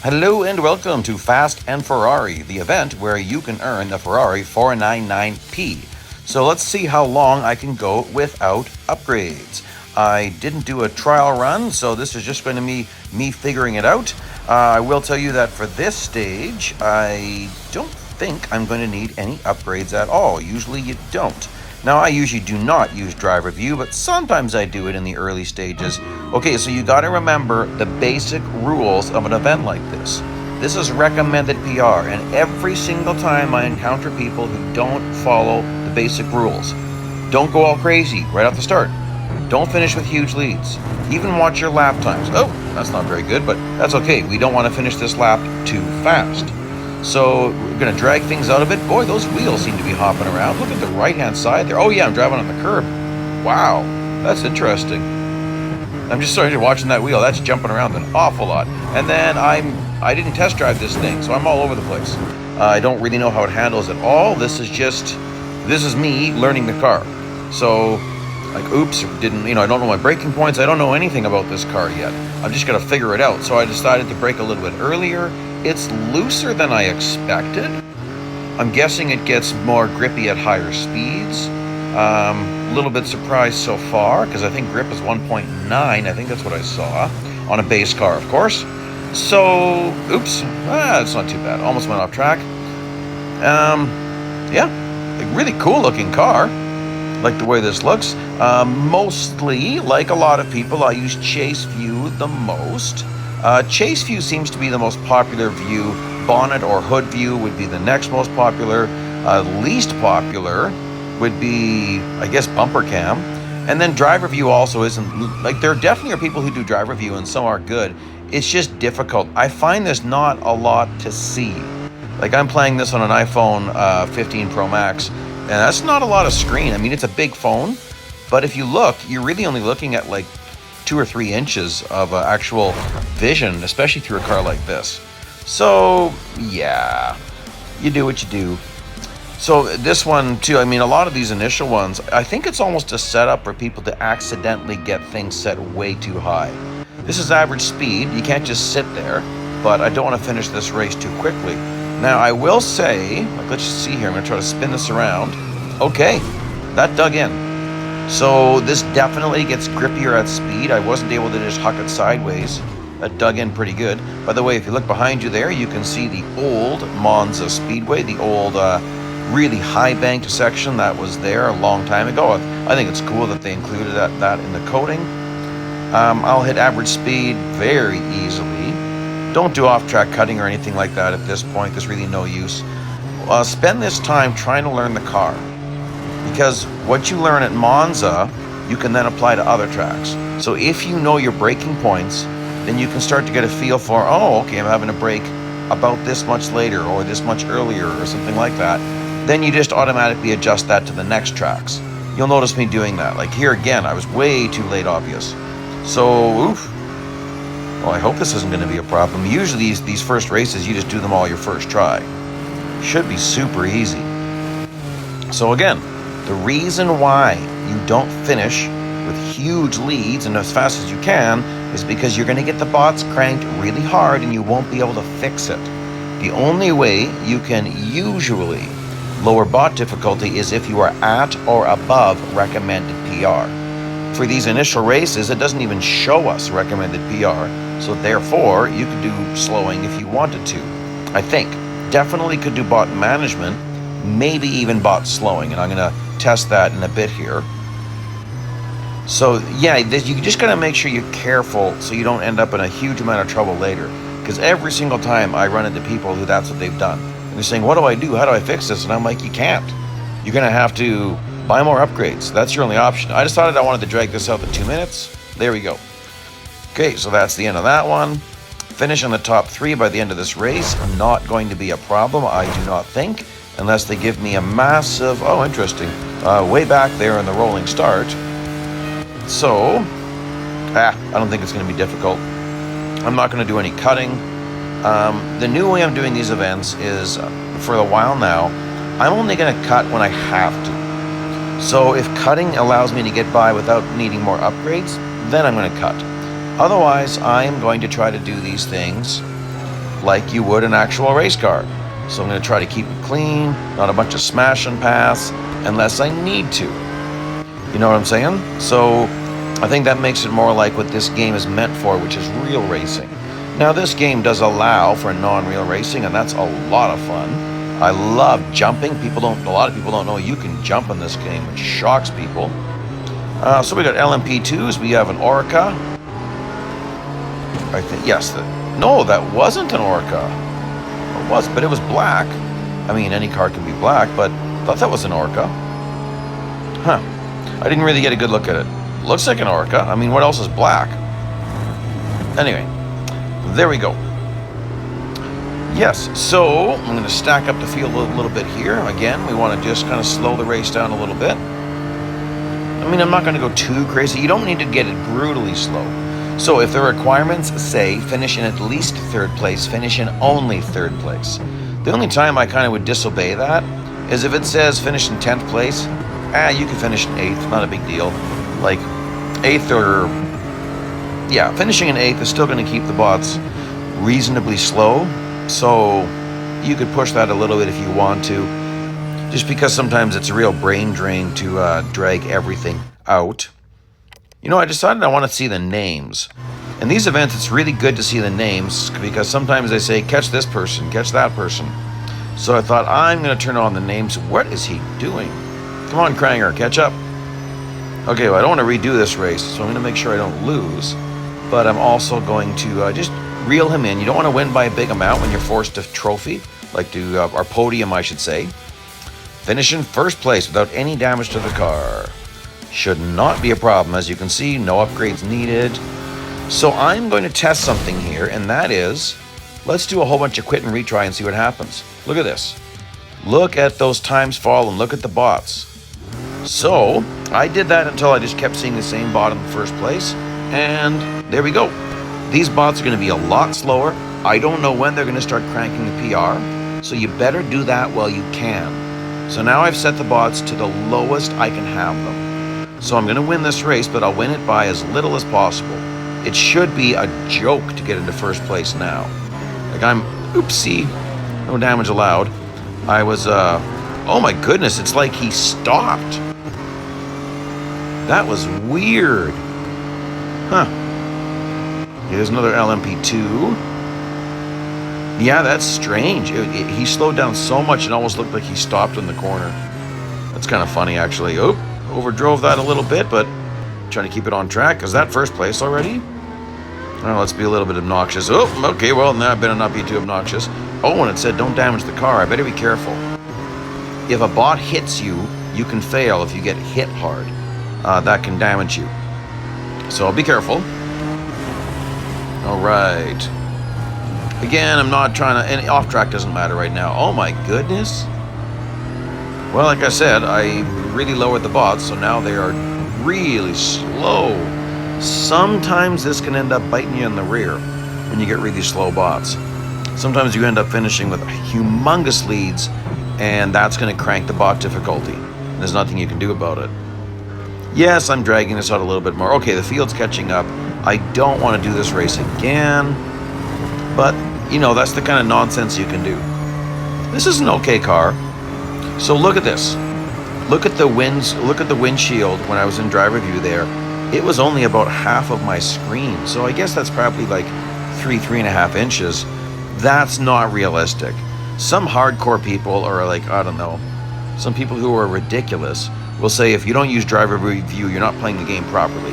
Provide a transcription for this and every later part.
Hello and welcome to Fast and Ferrari, the event where you can earn the Ferrari 499p. So let's see how long I can go without upgrades. I didn't do a trial run, so this is just going to be me figuring it out. I will tell you that for this stage, I don't think I'm going to need any upgrades at all. Usually you don't. Now, I usually do not use driver view, but sometimes I do it in the early stages. Okay, so you gotta remember the basic rules of an event like this. This is recommended PR, and every single time I encounter people who don't follow the basic rules. Don't go all crazy right off the start. Don't finish with huge leads. Even watch your lap times. Oh, that's not very good, but that's okay. We don't want to finish this lap too fast. So we're going to drag things out a bit. Boy, those wheels seem to be hopping around. Look at the right-hand side there. Oh yeah, I'm driving on the curb. Wow, that's interesting. I'm just starting to watching that wheel. That's jumping around an awful lot. And then I didn't test drive this thing, so I'm all over the place. I don't really know how it handles at all. This is me learning the car. So, like, oops, I don't know my braking points. I don't know anything about this car yet. I'm just going to figure it out. So I decided to brake a little bit earlier. It's looser than I expected. I'm guessing it gets more grippy at higher speeds. A little bit surprised so far, because I think grip is 1.9. I think that's what I saw. On a base car, of course. So, oops. It's not too bad. Almost went off track. Yeah. A really cool looking car. Like the way this looks. Mostly, like a lot of people, I use chase view the most. Chase view seems to be the most popular view. Bonnet or hood view would be the next most popular. Least popular would be, I guess, bumper cam. And then driver view also isn't, like, there definitely are people who do driver view and some are good. It's just difficult. I find there's not a lot to see. Like, I'm playing this on an iPhone 15 Pro Max, and that's not a lot of screen. I mean, it's a big phone, but if you look, you're really only looking at like 2 or 3 inches of actual vision, especially through a car like this. So, yeah, you do what you do. So this one too, I mean, a lot of these initial ones, I think it's almost a setup for people to accidentally get things set way too high. This is average speed. You can't just sit there, but I don't want to finish this race too quickly. Now, I will say, like, let's just see here. I'm going to try to spin this around. Okay, that dug in. So this definitely gets grippier at speed. I wasn't able to just huck it sideways. That dug in pretty good. By the way, if you look behind you there, you can see the old Monza Speedway, the old really high banked section that was there a long time ago. I think it's cool that they included that in the coating. I'll hit average speed very easily. Don't do off-track cutting or anything like that at this point. There's really no use. Spend this time trying to learn the car. Because what you learn at Monza, you can then apply to other tracks. So if you know your braking points, then you can start to get a feel for, oh, okay, I'm having a brake about this much later or this much earlier or something like that. Then you just automatically adjust that to the next tracks. You'll notice me doing that. Like here again, I was way too late, obvious. So, oof. Well, I hope this isn't going to be a problem. Usually these first races, you just do them all your first try. Should be super easy. So again, the reason why you don't finish with huge leads and as fast as you can is because you're going to get the bots cranked really hard and you won't be able to fix it. The only way you can usually lower bot difficulty is if you are at or above recommended PR. For these initial races, it doesn't even show us recommended PR, so therefore you could do slowing if you wanted to. I think. Definitely could do bot management, maybe even bot slowing, and I'm going to test that in a bit here. So yeah, you just got to make sure you're careful so you don't end up in a huge amount of trouble later, because every single time I run into people who that's what they've done. And they're saying, what do I do? How do I fix this? And I'm like, you can't. You're going to have to buy more upgrades. That's your only option. I decided I wanted to drag this out to 2 minutes. There we go. Okay, so that's the end of that one. Finish in the top 3 by the end of this race. Not going to be a problem, I do not think, unless they give me a massive, oh, interesting, way back there in the rolling start. So, I don't think it's going to be difficult. I'm not going to do any cutting. The new way I'm doing these events is, for a while now, I'm only going to cut when I have to. So if cutting allows me to get by without needing more upgrades, then I'm going to cut. Otherwise, I am going to try to do these things like you would an actual race car. So I'm going to try to keep it clean, not a bunch of smash and pass, unless I need to. You know what I'm saying? So I think that makes it more like what this game is meant for, which is real racing. Now this game does allow for non-real racing, and that's a lot of fun. I love jumping. A lot of people don't know you can jump in this game, which shocks people. So we got LMP2s. We have an Orca. I think yes. No, that wasn't an Orca. It was, but it was black. I mean, any car can be black, but I thought that was an Orca. Huh. I didn't really get a good look at it. Looks like an Orca. I mean, what else is black? Anyway, there we go. Yes, so I'm going to stack up the field a little bit here. Again, we want to just kind of slow the race down a little bit. I mean, I'm not going to go too crazy. You don't need to get it brutally slow. So if the requirements say finish in at least third place, finish in only third place. The only time I kind of would disobey that is if it says finish in 10th place. You can finish in 8th, not a big deal. Like 8th or... yeah, finishing in 8th is still going to keep the bots reasonably slow. So you could push that a little bit if you want to. Just because sometimes it's a real brain drain to drag everything out. You know, I decided I want to see the names. In these events, it's really good to see the names because sometimes they say, catch this person, catch that person. So I thought, I'm going to turn on the names. What is he doing? Come on, Kranger, catch up. Okay, well, I don't want to redo this race, so I'm going to make sure I don't lose. But I'm also going to just reel him in. You don't want to win by a big amount when you're forced a trophy, like to our podium, I should say. Finish in first place without any damage to the car. Should not be a problem. As you can see, no upgrades needed. So I'm going to test something here, and that is, let's do a whole bunch of quit and retry and see what happens. Look at this. Look at those times fall and look at the bots. So I did that until I just kept seeing the same bot in the first place, and there we go. These bots are going to be a lot slower. I don't know when they're going to start cranking the PR, so you better do that while you can. So now I've set the bots to the lowest I can have them. So I'm going to win this race, but I'll win it by as little as possible. It should be a joke to get into first place now. Like oopsie, no damage allowed. I was, oh my goodness, it's like he stopped. That was weird. Huh. Here's another LMP2. Yeah, that's strange. He slowed down so much it almost looked like he stopped in the corner. That's kind of funny, actually. Oh, overdrove that a little bit, but trying to keep it on track. Is that first place already? Oh, let's be a little bit obnoxious. Oh, okay, well, now I better not be too obnoxious. Oh, and it said don't damage the car. I better be careful. If a bot hits you, you can fail if you get hit hard. That can damage you. So be careful. All right. Again, I'm not trying to... and off track doesn't matter right now. Oh my goodness. Well, like I said, I really lowered the bots, so now they are really slow. Sometimes this can end up biting you in the rear when you get really slow bots. Sometimes you end up finishing with humongous leads, and that's going to crank the bot difficulty. There's nothing you can do about it. Yes, I'm dragging this out a little bit more. Okay, the field's catching up. I don't want to do this race again, but, you know, that's the kind of nonsense you can do. This is an okay car. So look at this. Look at the windshield when I was in driver view there. It was only about half of my screen. So I guess that's probably like 3.5 inches. That's not realistic. Some hardcore people are like, I don't know, some people who are ridiculous will say if you don't use driver view, you're not playing the game properly.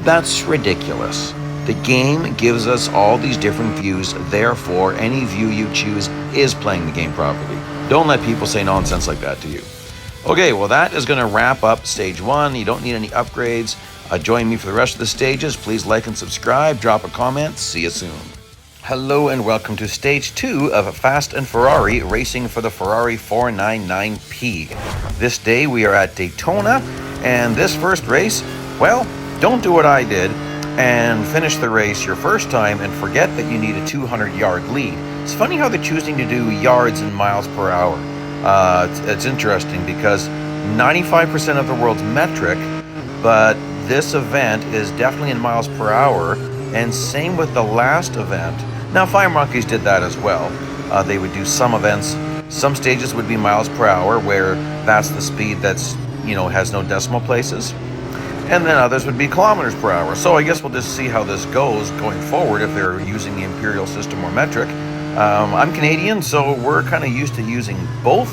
That's ridiculous. The game gives us all these different views, therefore any view you choose is playing the game properly. Don't let people say nonsense like that to you. Okay, well that is going to wrap up stage 1. You don't need any upgrades. Join me for the rest of the stages. Please like and subscribe, drop a comment. See you soon. Hello and welcome to stage 2 of Fast and Ferrari racing for the Ferrari 499P. This day we are at Daytona, and this first race, well, don't do what I did and finish the race your first time and forget that you need a 200-yard lead. It's funny how they're choosing to do yards and miles per hour. It's interesting because 95% of the world's metric, but this event is definitely in miles per hour, and same with the last event. Now, Fire Monkeys did that as well. They would do some events. Some stages would be miles per hour, where that's the speed that's, has no decimal places. And then others would be kilometers per hour. So I guess we'll just see how this goes going forward if they're using the imperial system or metric. I'm Canadian, so we're kind of used to using both,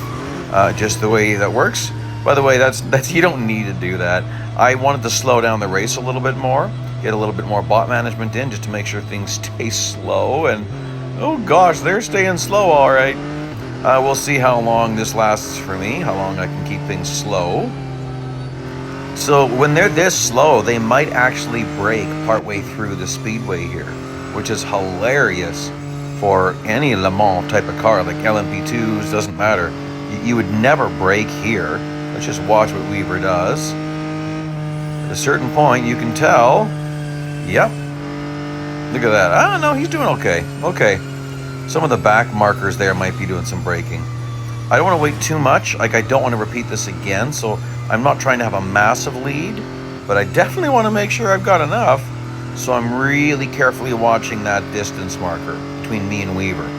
just the way that works. By the way, that's you don't need to do that. I wanted to slow down the race a little bit more, get a little bit more bot management in, just to make sure things stay slow. And oh gosh, they're staying slow, all right. We'll see how long this lasts for me, how long I can keep things slow. So when they're this slow, they might actually brake partway through the speedway here, which is hilarious for any Le Mans type of car, like LMP2s, doesn't matter. You would never brake here. Let's just watch what Weaver does. At a certain point, you can tell, yep, look at that. Ah, no, he's doing okay. Okay, some of the back markers there might be doing some braking. I don't want to wait too much. Like, I don't want to repeat this again, so I'm not trying to have a massive lead, but I definitely want to make sure I've got enough. So I'm really carefully watching that distance marker between me and Weaver.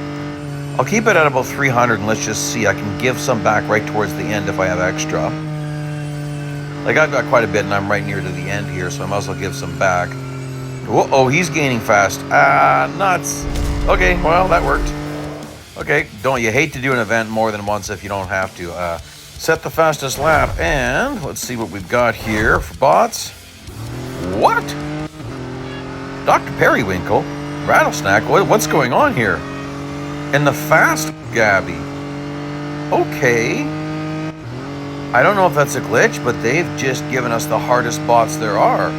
I'll keep it at about 300, and let's just see. I can give some back right towards the end if I have extra. Like, I've got quite a bit, and I'm right near to the end here, so I might as well give some back. Whoa, he's gaining fast. Ah, nuts. Okay, well, that worked. Okay, don't you hate to do an event more than once if you don't have to. Set the fastest lap, and let's see what we've got here for bots. What? Dr. Periwinkle? Rattlesnake? What's going on here? And the fast Gabby. Okay. I don't know if that's a glitch, but they've just given us the hardest bots there are.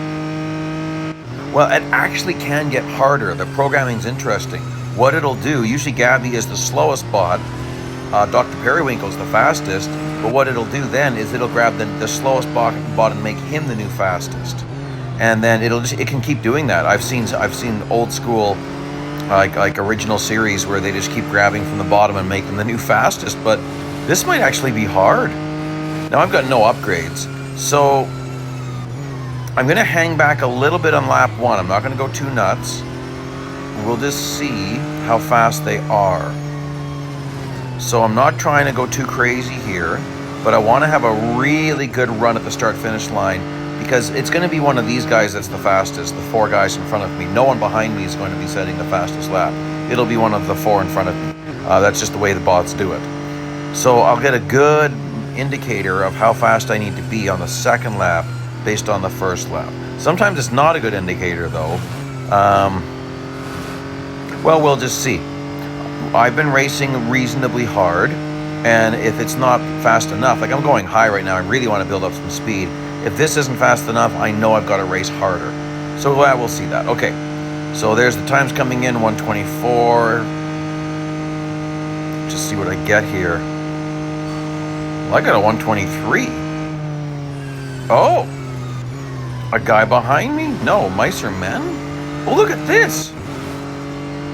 Well, it actually can get harder. The programming's interesting. What it'll do, usually Gabby is the slowest bot, Dr. Periwinkle's the fastest, but what it'll do then is it'll grab the slowest bot and make him the new fastest. And then it can keep doing that. I've seen old school, like original series where they just keep grabbing from the bottom and make them the new fastest, but this might actually be hard. Now, I've got no upgrades, so I'm going to hang back a little bit on lap 1. I'm not going to go too nuts. We'll just see how fast they are. So I'm not trying to go too crazy here, but I want to have a really good run at the start-finish line, because it's going to be one of these guys that's the fastest, the 4 guys in front of me. No one behind me is going to be setting the fastest lap. It'll be one of the 4 in front of me. That's just the way the bots do it. So I'll get a good indicator of how fast I need to be on the second lap based on the first lap. Sometimes it's not a good indicator, though. Well, we'll just see. I've been racing reasonably hard, and if it's not fast enough, like I'm going high right now, I really want to build up some speed. If this isn't fast enough, I know I've got to race harder. So yeah, we'll see that. Okay, so there's the times coming in, 124. Just see what I get here. Well, I got a 123. Oh, a guy behind me? No, mice or men? Oh, look at this.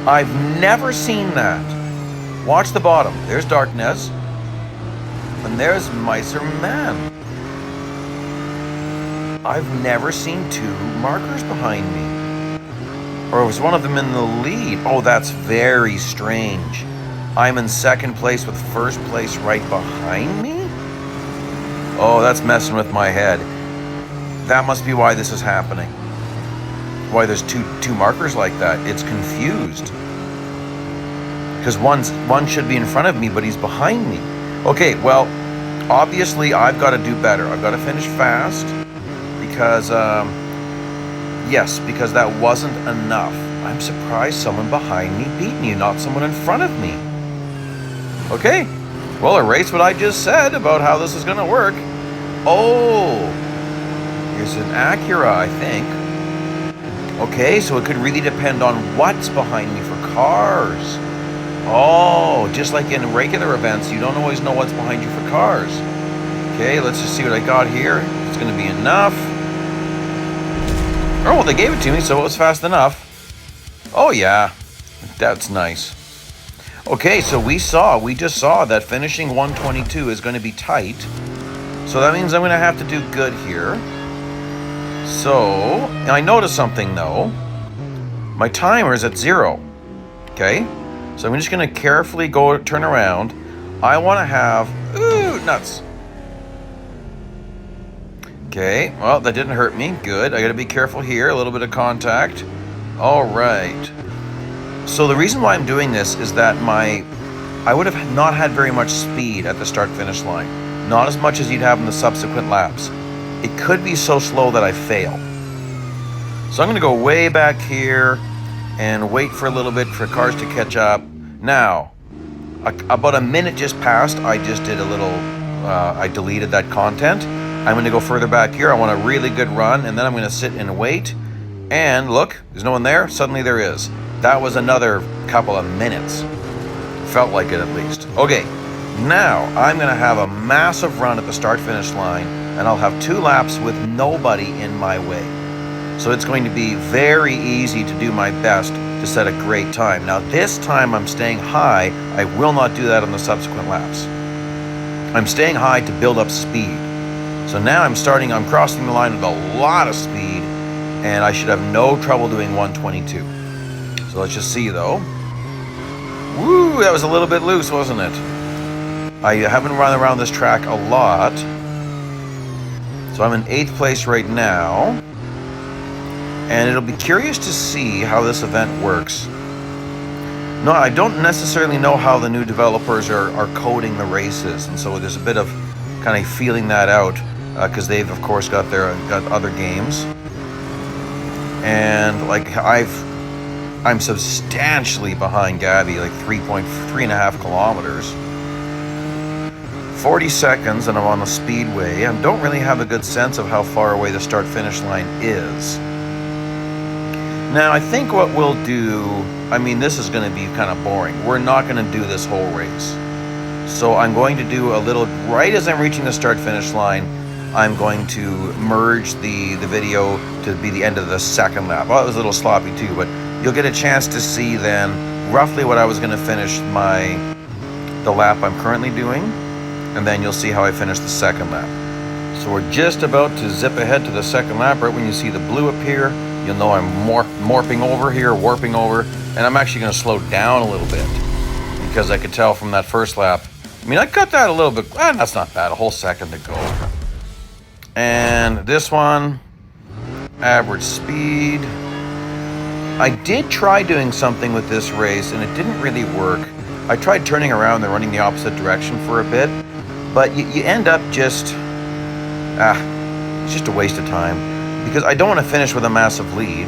I've never seen that. Watch the bottom. There's Darkness. And there's Mice or Men. I've never seen 2 markers behind me. Or was one of them in the lead? Oh, that's very strange. I'm in second place with first place right behind me? Oh, that's messing with my head. That must be why this is happening. Why there's two markers like that. It's confused. Because one should be in front of me, but he's behind me. Okay, well, obviously I've got to do better. I've got to finish fast because, yes, because that wasn't enough. I'm surprised someone behind me beat me, not someone in front of me. Okay, well, erase what I just said about how this is going to work. Oh, here's an Acura, I think. Okay, so it could really depend on what's behind me for cars. Oh, just like in regular events, you don't always know what's behind you for cars. Okay, let's just see what I got here. It's going to be enough. Oh, well, they gave it to me, so it was fast enough. Oh, yeah, that's nice. Okay, so we just saw that finishing 122 is going to be tight. So that means I'm going to have to do good here. So, and I noticed something though. My timer is at 0. Okay, so I'm just going to carefully turn around. I want to have, ooh, nuts. Okay, well, that didn't hurt me. Good. I got to be careful here. A little bit of contact. All right. So the reason why I'm doing this is that I would have not had very much speed at the start-finish line. Not as much as you'd have in the subsequent laps. It could be so slow that I fail. So I'm going to go way back here and wait for a little bit for cars to catch up. Now, about a minute just passed. I just did a little, I deleted that content. I'm going to go further back here. I want a really good run, and then I'm going to sit and wait. And look, there's no one there. Suddenly there is. That was another couple of minutes. Felt like it at least. Okay, now I'm going to have a massive run at the start-finish line, and I'll have 2 laps with nobody in my way. So it's going to be very easy to do my best to set a great time. Now this time I'm staying high. I will not do that on the subsequent laps. I'm staying high to build up speed. So now I'm crossing the line with a lot of speed, and I should have no trouble doing 122. So let's just see though. Woo, that was a little bit loose, wasn't it? I haven't run around this track a lot. So I'm in 8th place right now. And it'll be curious to see how this event works. No, I don't necessarily know how the new developers are coding the races, and so there's a bit of kind of feeling that out because they've of course got other games. And like I'm substantially behind Gabby, like 3.5 kilometers. 40 seconds and I'm on the speedway and don't really have a good sense of how far away the start-finish line is. Now, I think what we'll do, I mean, this is going to be kind of boring. We're not going to do this whole race. So I'm going to do a little, right as I'm reaching the start-finish line, I'm going to merge the video to be the end of the second lap. Well, it was a little sloppy too, but you'll get a chance to see then roughly what I was going to finish the lap I'm currently doing, and then you'll see how I finish the second lap. So we're just about to zip ahead to the second lap. Right when you see the blue appear, you'll know I'm warping over, and I'm actually going to slow down a little bit because I could tell from that first lap. I mean, I cut that a little bit. That's not bad. A whole second to go. And this one, average speed. I did try doing something with this race, and it didn't really work. I tried turning around and running the opposite direction for a bit, but you end up just, it's just a waste of time because I don't want to finish with a massive lead.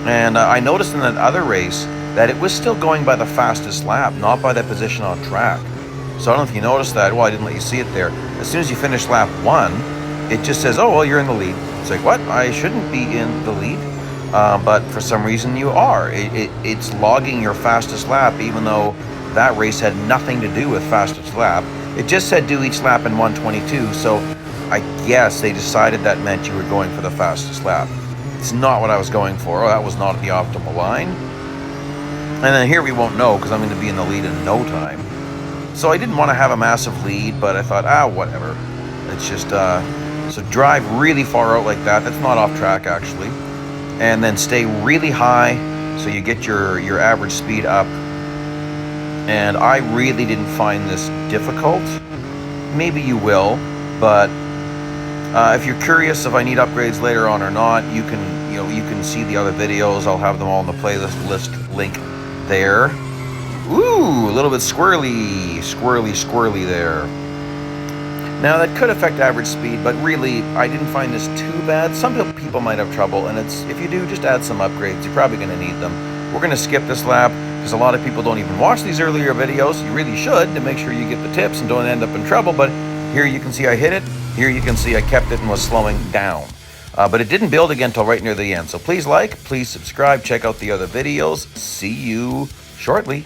And I noticed in that other race that it was still going by the fastest lap, not by the position on track. So I don't know if you noticed that. Well, I didn't let you see it there. As soon as you finish lap 1, it just says, oh, well, you're in the lead. It's like, what? I shouldn't be in the lead. But for some reason you are. It's logging your fastest lap, even though that race had nothing to do with fastest lap. It just said do each lap in 122, so I guess they decided that meant you were going for the fastest lap. It's not what I was going for. Oh, that was not the optimal line. And then here we won't know because I'm going to be in the lead in no time. So I didn't want to have a massive lead, but I thought, whatever. It's just, so drive really far out like that. That's not off track, actually. And then stay really high so you get your average speed up. And I really didn't find this difficult. Maybe you will, but if you're curious if I need upgrades later on or not, you can see the other videos. I'll have them all in the playlist link there. Ooh, a little bit squirrely there. Now that could affect average speed, but really I didn't find this too bad. Some people might have trouble, and if you do, just add some upgrades. You're probably going to need them. We're going to skip this lap because a lot of people don't even watch these earlier videos. You really should to make sure you get the tips and don't end up in trouble. But here you can see I hit it. Here you can see I kept it and was slowing down. But it didn't build again until right near the end. So please like, please subscribe, check out the other videos. See you shortly.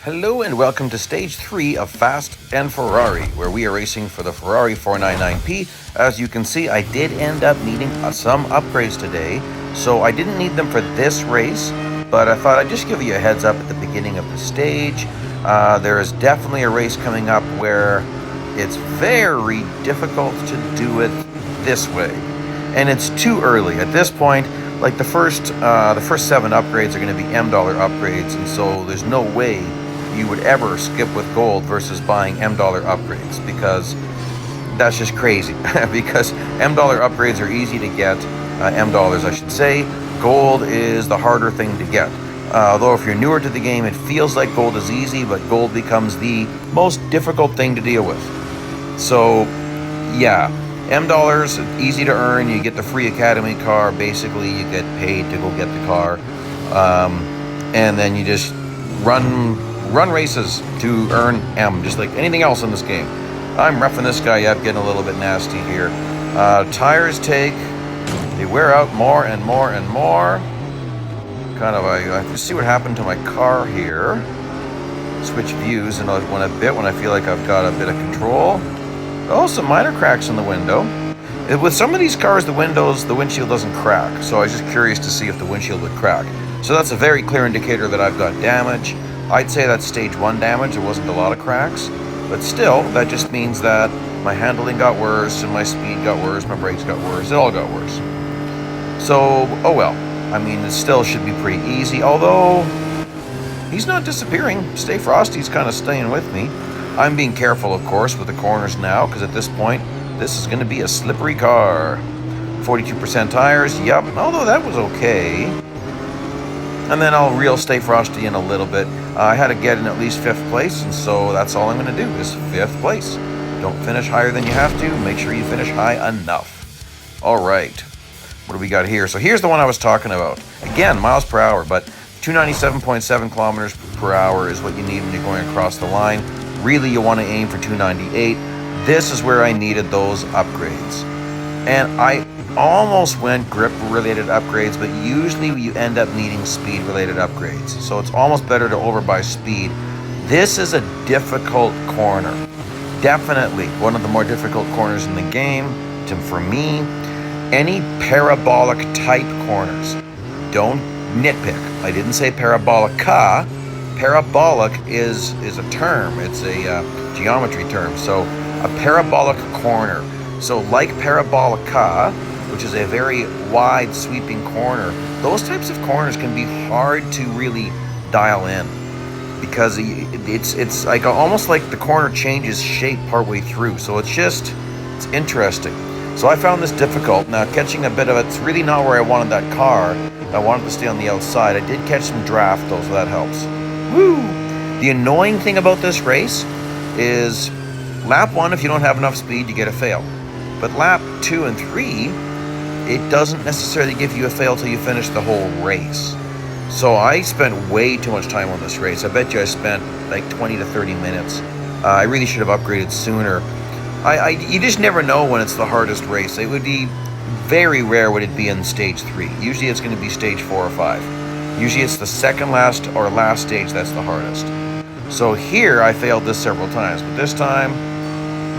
Hello and welcome to Stage 3 of Fast and Ferrari, where we are racing for the Ferrari 499P. As you can see, I did end up needing some upgrades today, so I didn't need them for this race, but I thought I'd just give you a heads up at the beginning of the stage. There is definitely a race coming up where it's very difficult to do it this way, and it's too early. At this point, Like the first 7 upgrades are going to be M dollar upgrades, and so there's no way you would ever skip with gold versus buying M dollar upgrades, because that's just crazy. Because M dollar upgrades are easy to get, M dollars I should say. Gold is the harder thing to get. Although if you're newer to the game, it feels like gold is easy, but gold becomes the most difficult thing to deal with. So, yeah, M dollars, easy to earn. You get the free Academy car. Basically, you get paid to go get the car. And then you just run races to earn M, just like anything else in this game. I'm roughing this guy up, getting a little bit nasty here. Tires they wear out more and more and more. I just see what happened to my car here. Switch views in a bit when I feel like I've got a bit of control. Oh, some minor cracks in the window. With some of these cars, the windshield doesn't crack. So I was just curious to see if the windshield would crack. So that's a very clear indicator that I've got damage. I'd say that's stage 1 damage. There wasn't a lot of cracks. But still, that just means that my handling got worse and my speed got worse, my brakes got worse, it all got worse. So, oh well. I mean, it still should be pretty easy, although he's not disappearing. Stay Frosty's kind of staying with me. I'm being careful, of course, with the corners now, because at this point, this is going to be a slippery car. 42% tires, yep, although that was okay. And then I'll reel Stay Frosty in a little bit. I had to get in at least 5th place, and so that's all I'm going to do is 5th place. Don't finish higher than you have to. Make sure you finish high enough. All right. What do we got here? So here's the one I was talking about. Again, miles per hour, but 297.7 kilometers per hour is what you need when you're going across the line. Really, you want to aim for 298. This is where I needed those upgrades. And I almost went grip-related upgrades, but usually you end up needing speed-related upgrades. So it's almost better to overbuy speed. This is a difficult corner. Definitely one of the more difficult corners in the game. For me, any parabolic type corners, don't nitpick. I didn't say parabolica. Parabolic is a term. It's a geometry term. So a parabolic corner. So like parabolica, which is a very wide sweeping corner, those types of corners can be hard to really dial in, because it's like almost like the corner changes shape partway through. So it's interesting. So I found this difficult. Now catching a bit of it's really not where I wanted that car. I wanted to stay on the outside. I did catch some draft though, so that helps. Woo! The annoying thing about this race is lap 1, if you don't have enough speed, you get a fail. But lap 2 and 3, it doesn't necessarily give you a fail till you finish the whole race. So I spent way too much time on this race. I bet you I spent like 20 to 30 minutes. I really should have upgraded sooner. You just never know when it's the hardest race. It would be very rare would it be in stage 3. Usually it's going to be stage 4 or 5. Usually it's the second last or last stage that's the hardest. So here I failed this several times, but this time,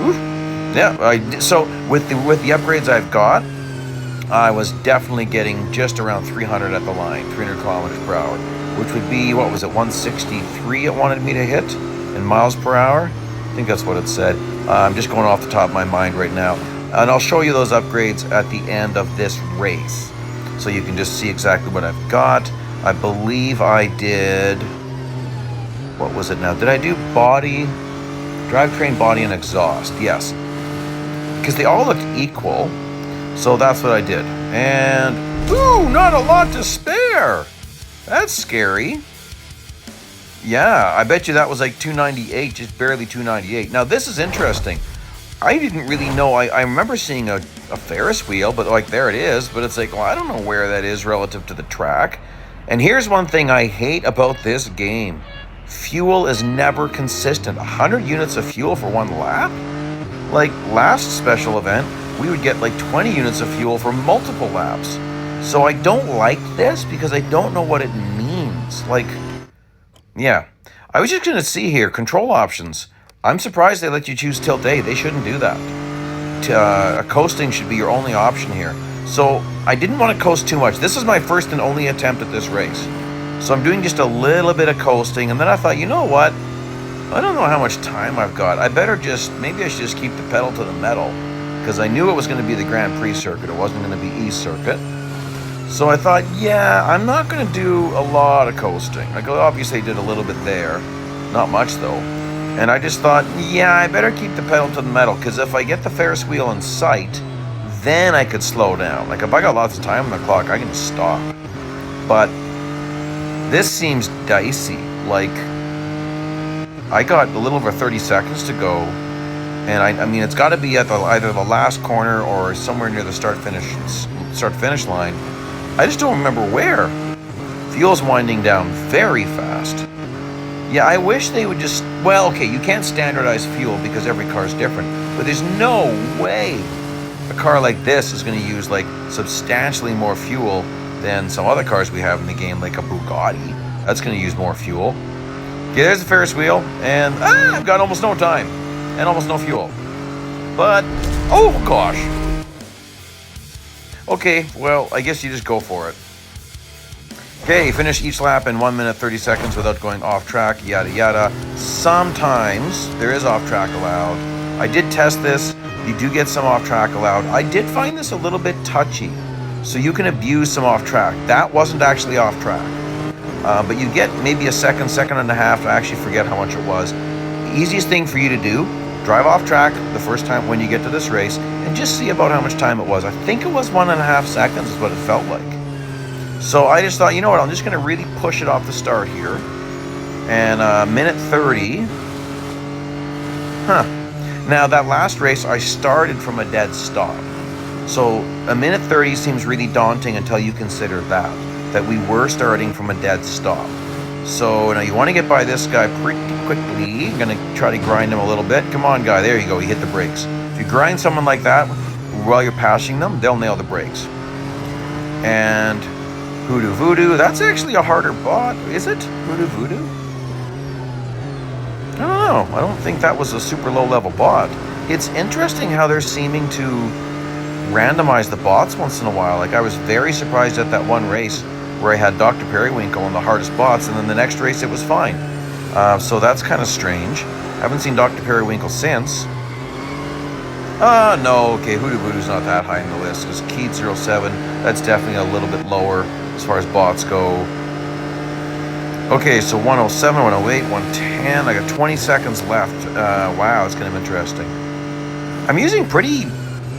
oof, yeah. So with the upgrades I've got, I was definitely getting just around 300 at the line, 300 kilometers per hour, which would be, what was it, 163 it wanted me to hit in miles per hour? I think that's what it said. I'm just going off the top of my mind right now. And I'll show you those upgrades at the end of this race, so you can just see exactly what I've got. I believe I did, what was it now? Did I do body, drivetrain, body, and exhaust? Yes. Because they all looked equal. So that's what I did. And, ooh, not a lot to spare. That's scary. Yeah, I bet you that was like 298, just barely 298. Now, this is interesting. I didn't really know. I remember seeing a Ferris wheel, but like there it is. But it's like, well, I don't know where that is relative to the track. And here's one thing I hate about this game. Fuel is never consistent. 100 units of fuel for one lap? Like last special event, we would get like 20 units of fuel for multiple laps. So I don't like this because I don't know what it means. Like, yeah. I was just going to see here, control options. I'm surprised they let you choose tilt A. They shouldn't do that. Coasting should be your only option here. So I didn't want to coast too much. This is my first and only attempt at this race. So I'm doing just a little bit of coasting. And then I thought, you know what? I don't know how much time I've got. Maybe I should just keep the pedal to the metal. Because I knew it was going to be the Grand Prix circuit. It wasn't going to be East circuit. So I thought, yeah, I'm not going to do a lot of coasting. Like, obviously I did a little bit there. Not much, though. And I just thought, yeah, I better keep the pedal to the metal, because if I get the Ferris wheel in sight, then I could slow down. Like, if I got lots of time on the clock, I can just stop. But this seems dicey. Like, I got a little over 30 seconds to go, and I mean, it's got to be at either the last corner or somewhere near the start-finish line. I just don't remember where. Fuel's winding down very fast. Yeah, I wish they would just... Well, okay, you can't standardize fuel because every car is different, but there's no way a car like this is going to use, like, substantially more fuel than some other cars we have in the game, like a Bugatti. That's going to use more fuel. Okay, there's the Ferris wheel, and I've got almost no time and almost no fuel. But, oh gosh. Okay, well, I guess you just go for it. Okay, finish each lap in 1 minute 30 seconds without going off track, yada yada. Sometimes there is off track allowed. I did test this. You do get some off track allowed. I did find this a little bit touchy, so you can abuse some off track. That wasn't actually off track. But you get maybe a second and a half. I actually forget how much it was. The easiest thing for you to do, drive off track the first time when you get to this race and just see about how much time it was. I think it was 1.5 seconds is what it felt like. So I just thought, you know what, I'm just going to really push it off the start here. And minute 30. Now that last race, I started from a dead stop. So a minute 30 seems really daunting until you consider that we were starting from a dead stop. So now you want to get by this guy pretty quickly. I'm going to try to grind him a little bit. Come on, guy. There you go. He hit the brakes. If you grind someone like that while you're passing them, they'll nail the brakes. And Hoodoo Voodoo. That's actually a harder bot. Is it? Hoodoo Voodoo? I don't know. I don't think that was a super low level bot. It's interesting how they're seeming to randomize the bots once in a while. Like, I was very surprised at that one race where I had Dr. Periwinkle and the hardest bots, and then the next race it was fine. So that's kind of strange. Haven't seen Dr. Periwinkle since. No, okay, Hoodoo Voodoo's not that high in the list, because Keed 07, that's definitely a little bit lower as far as bots go. Okay, so 107, 108, 110, I got 20 seconds left. Wow, it's kind of interesting. I'm using pretty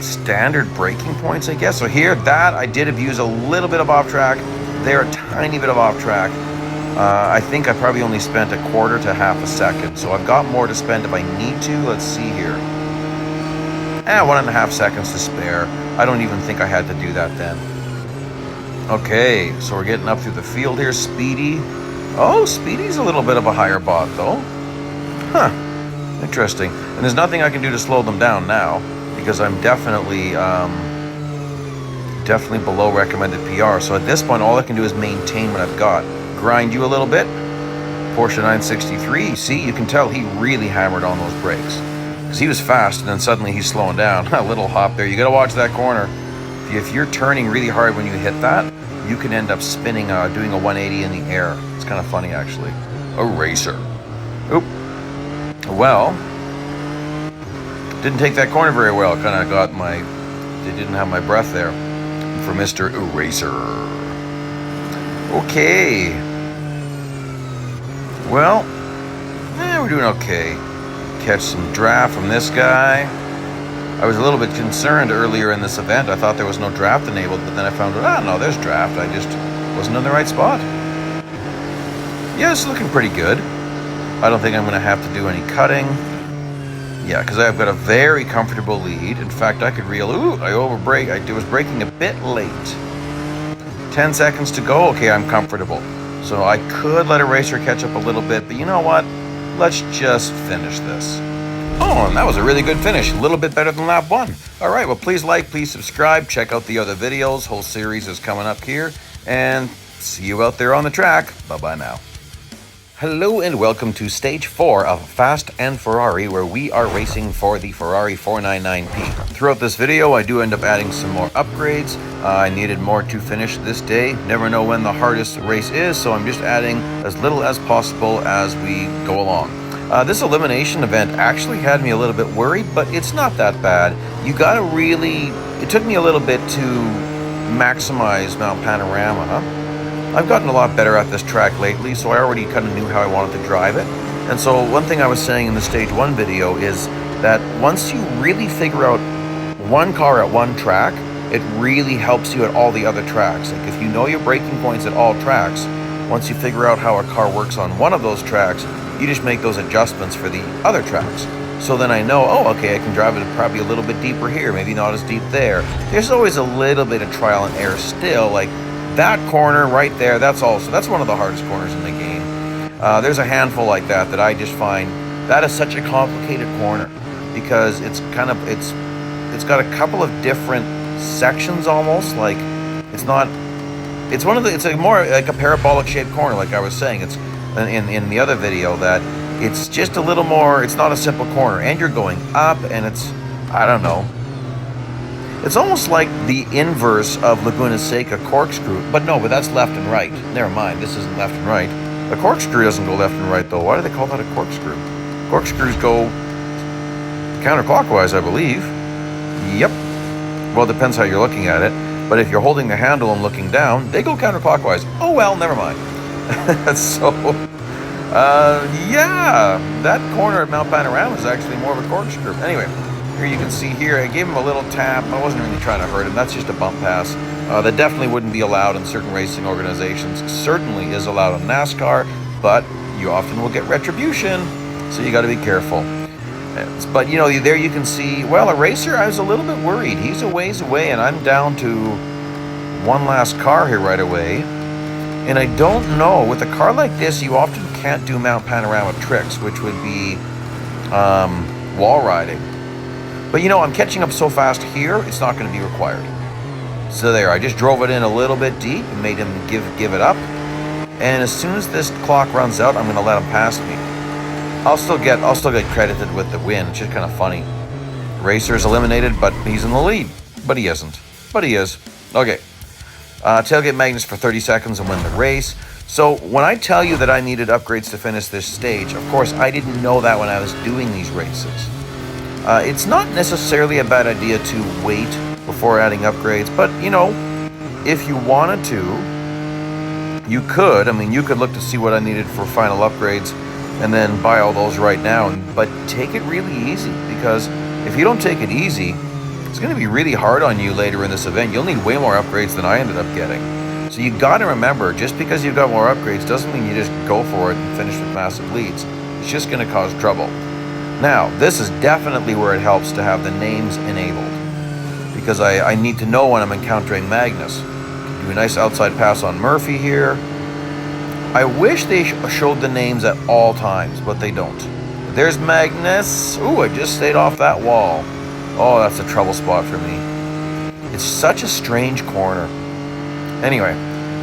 standard braking points, I guess. So here, that, I did abuse a little bit of off track. There, a tiny bit of off track. I think I probably only spent a quarter to half a second, so I've got more to spend if I need to. Let's see here. 1.5 seconds to spare. I don't even think I had to do that then. Okay, so we're getting up through the field here. Speedy. Oh, Speedy's a little bit of a higher bot, though. Huh. Interesting. And there's nothing I can do to slow them down now, because I'm definitely below recommended PR. So at this point, all I can do is maintain what I've got. Grind you a little bit. Porsche 963. See, you can tell he really hammered on those brakes. Because he was fast, and then suddenly he's slowing down. A little hop there. You got to watch that corner. If you're turning really hard when you hit that, you can end up spinning, doing a 180 in the air. It's kind of funny, actually. A racer. Oop. Well, didn't take that corner very well. Kind of got they didn't have my breath there for Mr. Eraser. Okay. Well, we're doing okay. Catch some draft from this guy. I was a little bit concerned earlier in this event. I thought there was no draft enabled, but then I found out, no, there's draft. I just wasn't in the right spot. Yeah, it's looking pretty good. I don't think I'm going to have to do any cutting. Yeah, because I've got a very comfortable lead. In fact, I could reel. Ooh, I overbrake. I was braking a bit late. 10 seconds to go. Okay, I'm comfortable. So I could let a racer catch up a little bit, but you know what? Let's just finish this. Oh, and that was a really good finish. A little bit better than lap 1. All right, well, please like, please subscribe. Check out the other videos. Whole series is coming up here. And see you out there on the track. Bye-bye now. Hello and welcome to Stage 4 of Fast and Ferrari, where we are racing for the Ferrari 499P. Throughout this video, I do end up adding some more upgrades. I needed more to finish this day. Never know when the hardest race is, so I'm just adding as little as possible as we go along. This elimination event actually had me a little bit worried, but it's not that bad. You gotta really... It took me a little bit to maximize Mount Panorama. I've gotten a lot better at this track lately, so I already kind of knew how I wanted to drive it. And so one thing I was saying in the Stage 1 video is that once you really figure out one car at one track, it really helps you at all the other tracks. Like if you know your braking points at all tracks, once you figure out how a car works on one of those tracks, you just make those adjustments for the other tracks. So then I know, oh, okay, I can drive it probably a little bit deeper here, maybe not as deep there. There's always a little bit of trial and error still, like that corner right there, that's one of the hardest corners in the game. There's a handful like that I just find that is such a complicated corner because it's got a couple of different sections almost, like it's a more like a parabolic shaped corner, like I was saying. It's in the other video that it's just a little more, it's not a simple corner, and you're going up, and it's, I don't know, it's almost like the inverse of Laguna Seca corkscrew, but that's left and right. Never mind, this isn't left and right. The corkscrew doesn't go left and right though. Why do they call that a corkscrew? Corkscrews go counterclockwise, I believe. Yep. Well, it depends how you're looking at it, but if you're holding the handle and looking down, they go counterclockwise. Oh well, never mind. So, yeah, that corner at Mount Panorama is actually more of a corkscrew. Anyway, here you can see here, I gave him a little tap. I wasn't really trying to hurt him. That's just a bump pass. That definitely wouldn't be allowed in certain racing organizations. Certainly is allowed in NASCAR, but you often will get retribution, so you got to be careful. But, there you can see, well, a racer, I was a little bit worried. He's a ways away, and I'm down to one last car here right away. And I don't know, with a car like this, you often can't do Mount Panorama tricks, which would be wall riding. But, I'm catching up so fast here, it's not going to be required. So there, I just drove it in a little bit deep and made him give it up. And as soon as this clock runs out, I'm going to let him pass me. I'll still get credited with the win. It's just kind of funny. Racer's eliminated, but he's in the lead. But he isn't. But he is. Okay. Tailgate Magnus for 30 seconds and win the race. So when I tell you that I needed upgrades to finish this stage, of course, I didn't know that when I was doing these races. It's not necessarily a bad idea to wait before adding upgrades, but, if you wanted to, you could. I mean, you could look to see what I needed for final upgrades and then buy all those right now, but take it really easy, because if you don't take it easy, it's going to be really hard on you later in this event. You'll need way more upgrades than I ended up getting. So you got to remember, just because you've got more upgrades doesn't mean you just go for it and finish with massive leads. It's just going to cause trouble. Now, this is definitely where it helps to have the names enabled, because I need to know when I'm encountering Magnus. Do a nice outside pass on Murphy here. I wish they showed the names at all times, but they don't. There's Magnus. Ooh, I just stayed off that wall. Oh, that's a trouble spot for me. It's such a strange corner. Anyway,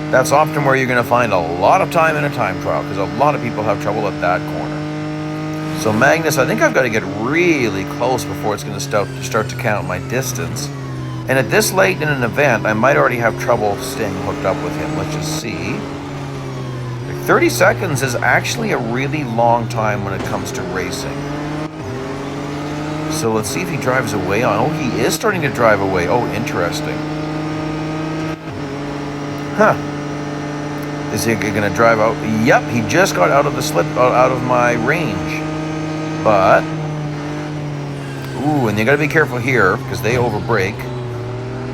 that's often where you're going to find a lot of time in a time trial, because a lot of people have trouble at that corner. So Magnus, I think I've got to get really close before it's going to start to count my distance. And at this late in an event, I might already have trouble staying hooked up with him. Let's just see. 30 seconds is actually a really long time when it comes to racing. So let's see if he drives away on. Oh, he is starting to drive away. Oh, interesting. Huh. Is he going to drive out? Yep, he just got out of the slip, out of my range. But, ooh, and you got to be careful here because they overbrake.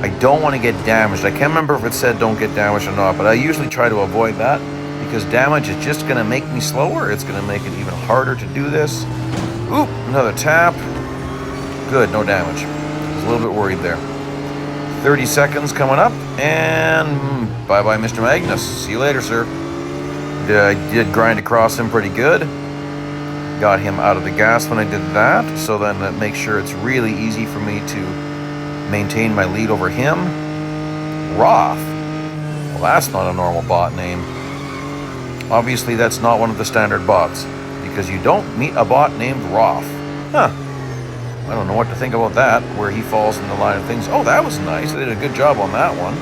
I don't want to get damaged. I can't remember if it said don't get damaged or not, but I usually try to avoid that because damage is just going to make me slower. It's going to make it even harder to do this. Oop, another tap. Good, no damage. I was a little bit worried there. 30 seconds coming up, and bye-bye, Mr. Magnus. See you later, sir. I did grind across him pretty good. Got him out of the gas when I did that, so then that makes sure it's really easy for me to maintain my lead over him. Roth. Well, that's not a normal bot name. Obviously, that's not one of the standard bots, because you don't meet a bot named Roth. Huh. I don't know what to think about that, where he falls in the line of things. Oh, that was nice. They did a good job on that one.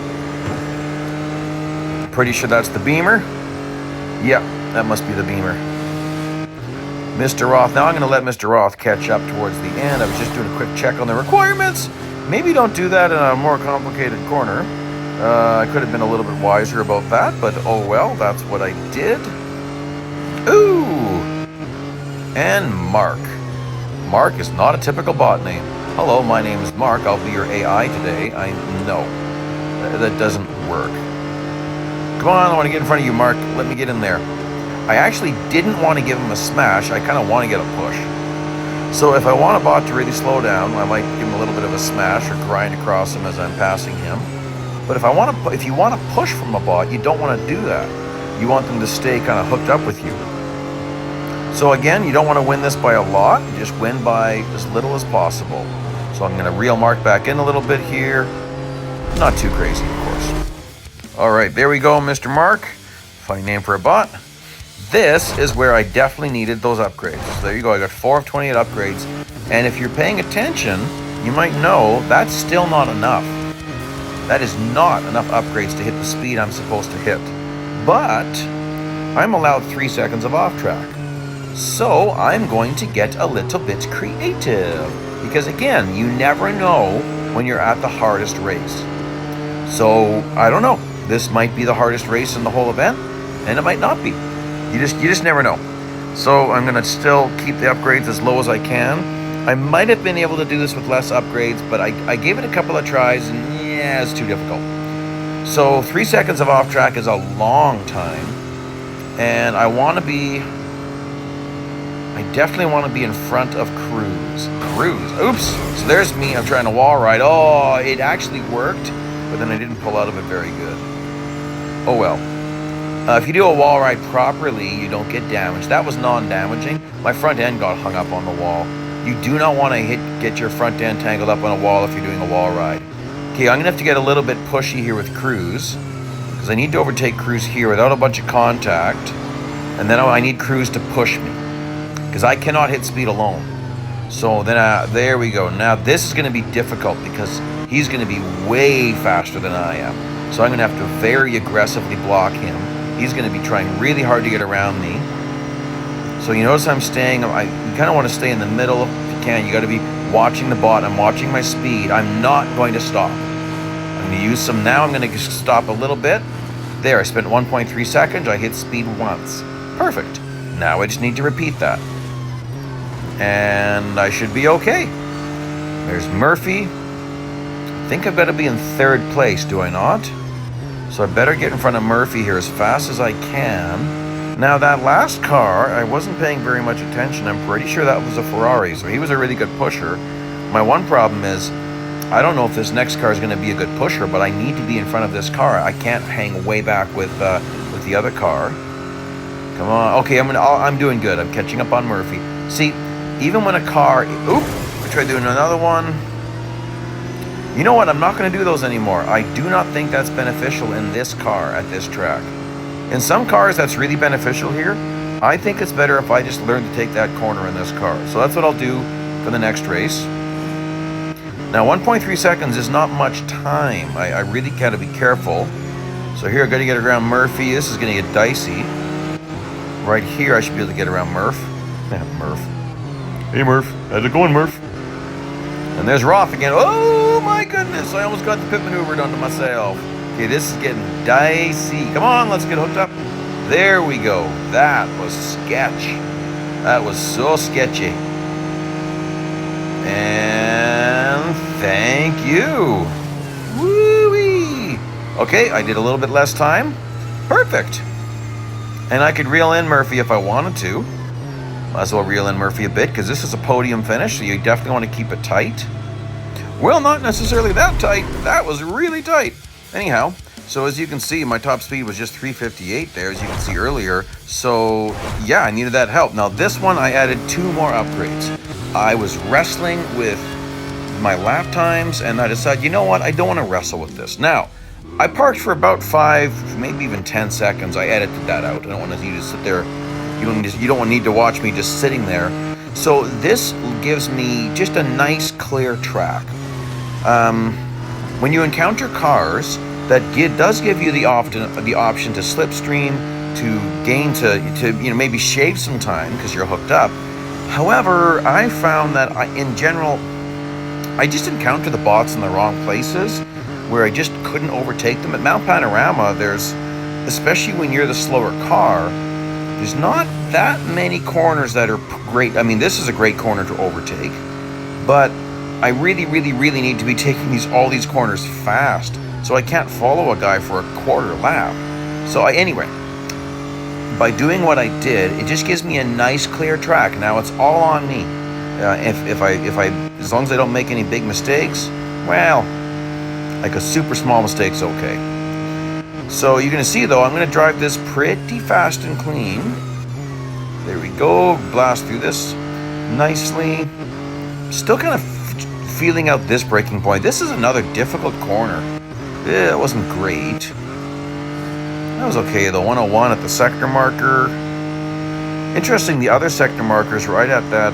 Pretty sure that's the Beamer. Yeah, that must be the Beamer. Mr. Roth. Now I'm going to let Mr. Roth catch up towards the end. I was just doing a quick check on the requirements. Maybe don't do that in a more complicated corner. I could have been a little bit wiser about that, but oh well, that's what I did. Ooh! And Mark. Mark is not a typical bot name. Hello, my name is Mark. I'll be your AI today. No, that doesn't work. Come on, I want to get in front of you, Mark. Let me get in there. I actually didn't want to give him a smash. I kind of want to get a push. So if I want a bot to really slow down, I might give him a little bit of a smash or grind across him as I'm passing him. But if you want to push from a bot, you don't want to do that. You want them to stay kind of hooked up with you. So again, you don't want to win this by a lot. You just win by as little as possible. So I'm going to reel Mark back in a little bit here. Not too crazy, of course. All right, there we go, Mr. Mark. Funny name for a bot. This is where I definitely needed those upgrades. So there you go, I got 4 of 28 upgrades. And if you're paying attention, you might know that's still not enough. That is not enough upgrades to hit the speed I'm supposed to hit. But I'm allowed 3 seconds of off track. So I'm going to get a little bit creative. Because again, you never know when you're at the hardest race. So I don't know. This might be the hardest race in the whole event, and it might not be. You just never know. So I'm gonna still keep the upgrades as low as I can. I might have been able to do this with less upgrades, but I gave it a couple of tries, and yeah, it's too difficult. So 3 seconds of off track is a long time, and I definitely want to be in front of Cruz. Oops. So there's me. I'm trying to wall ride. Oh, it actually worked, but then I didn't pull out of it very good. Oh well. If you do a wall ride properly, you don't get damaged. That was non-damaging. My front end got hung up on the wall. You do not want to get your front end tangled up on a wall if you're doing a wall ride. Okay, I'm going to have to get a little bit pushy here with Cruz, because I need to overtake Cruz here without a bunch of contact, and then I need Cruz to push me, because I cannot hit speed alone. So then there we go. Now this is going to be difficult because he's going to be way faster than I am. So I'm going to have to very aggressively block him. He's going to be trying really hard to get around me. So you notice I'm staying, you kind of want to stay in the middle if you can. You got to be watching the bot. I'm watching my speed. I'm not going to stop. I'm going to use some now. I'm going to stop a little bit. There, I spent 1.3 seconds. I hit speed once. Perfect. Now I just need to repeat that. And I should be okay. There's Murphy. I think I've got to be in 3rd place, do I not? So I better get in front of Murphy here as fast as I can. Now that last car, I wasn't paying very much attention. I'm pretty sure that was a Ferrari, so he was a really good pusher. My one problem is, I don't know if this next car is going to be a good pusher, but I need to be in front of this car. I can't hang way back with the other car. Come on. Okay, I'm doing good. I'm catching up on Murphy. See, even when a car... Oop! I tried doing another one. You know what? I'm not going to do those anymore. I do not think that's beneficial in this car at this track. In some cars, that's really beneficial here. I think it's better if I just learn to take that corner in this car. So that's what I'll do for the next race. Now, 1.3 seconds is not much time. I really got to be careful. So here, I got to get around Murphy. This is going to get dicey. Right here, I should be able to get around Murph. Murph. Hey, Murph. How's it going, Murph? And there's Roth again. Oh, my goodness. I almost got the pit maneuvered onto myself. Okay, this is getting dicey. Come on, let's get hooked up. There we go. That was sketch. That was so sketchy. And thank you. Woo-wee. Okay, I did a little bit less time. Perfect. And I could reel in Murphy if I wanted to. Might as well reel in Murphy a bit, because this is a podium finish, so you definitely want to keep it tight. Well, not necessarily that tight. That was really tight. Anyhow, so as you can see, my top speed was just 358 there, as you can see earlier. So, yeah, I needed that help. Now, this one, I added 2 more upgrades. I was wrestling with my lap times, and I decided, you know what? I don't want to wrestle with this. Now, I parked for about 5, maybe even 10 seconds. I edited that out. I don't want you to sit there. You don't need to watch me just sitting there. So this gives me just a nice, clear track. When you encounter cars, that does give you the option to slipstream, to gain, to maybe shave some time because you're hooked up. However, I found that in general, I just encounter the bots in the wrong places. where I just couldn't overtake them. At Mount Panorama, there's, especially when you're the slower car, there's not that many corners that are great. I mean, this is a great corner to overtake, but I really need to be taking all these corners fast, so I can't follow a guy for a quarter lap. So anyway, by doing what I did, it just gives me a nice clear track. Now it's all on me. If I, as long as I don't make any big mistakes, well, like a super small mistake's okay. So you're gonna see though, I'm gonna drive this pretty fast and clean. There we go, blast through this nicely. Still kind of feeling out this braking point. This is another difficult corner. It wasn't great. That was okay though, 101 at the sector marker. Interesting, the other sector markers right at that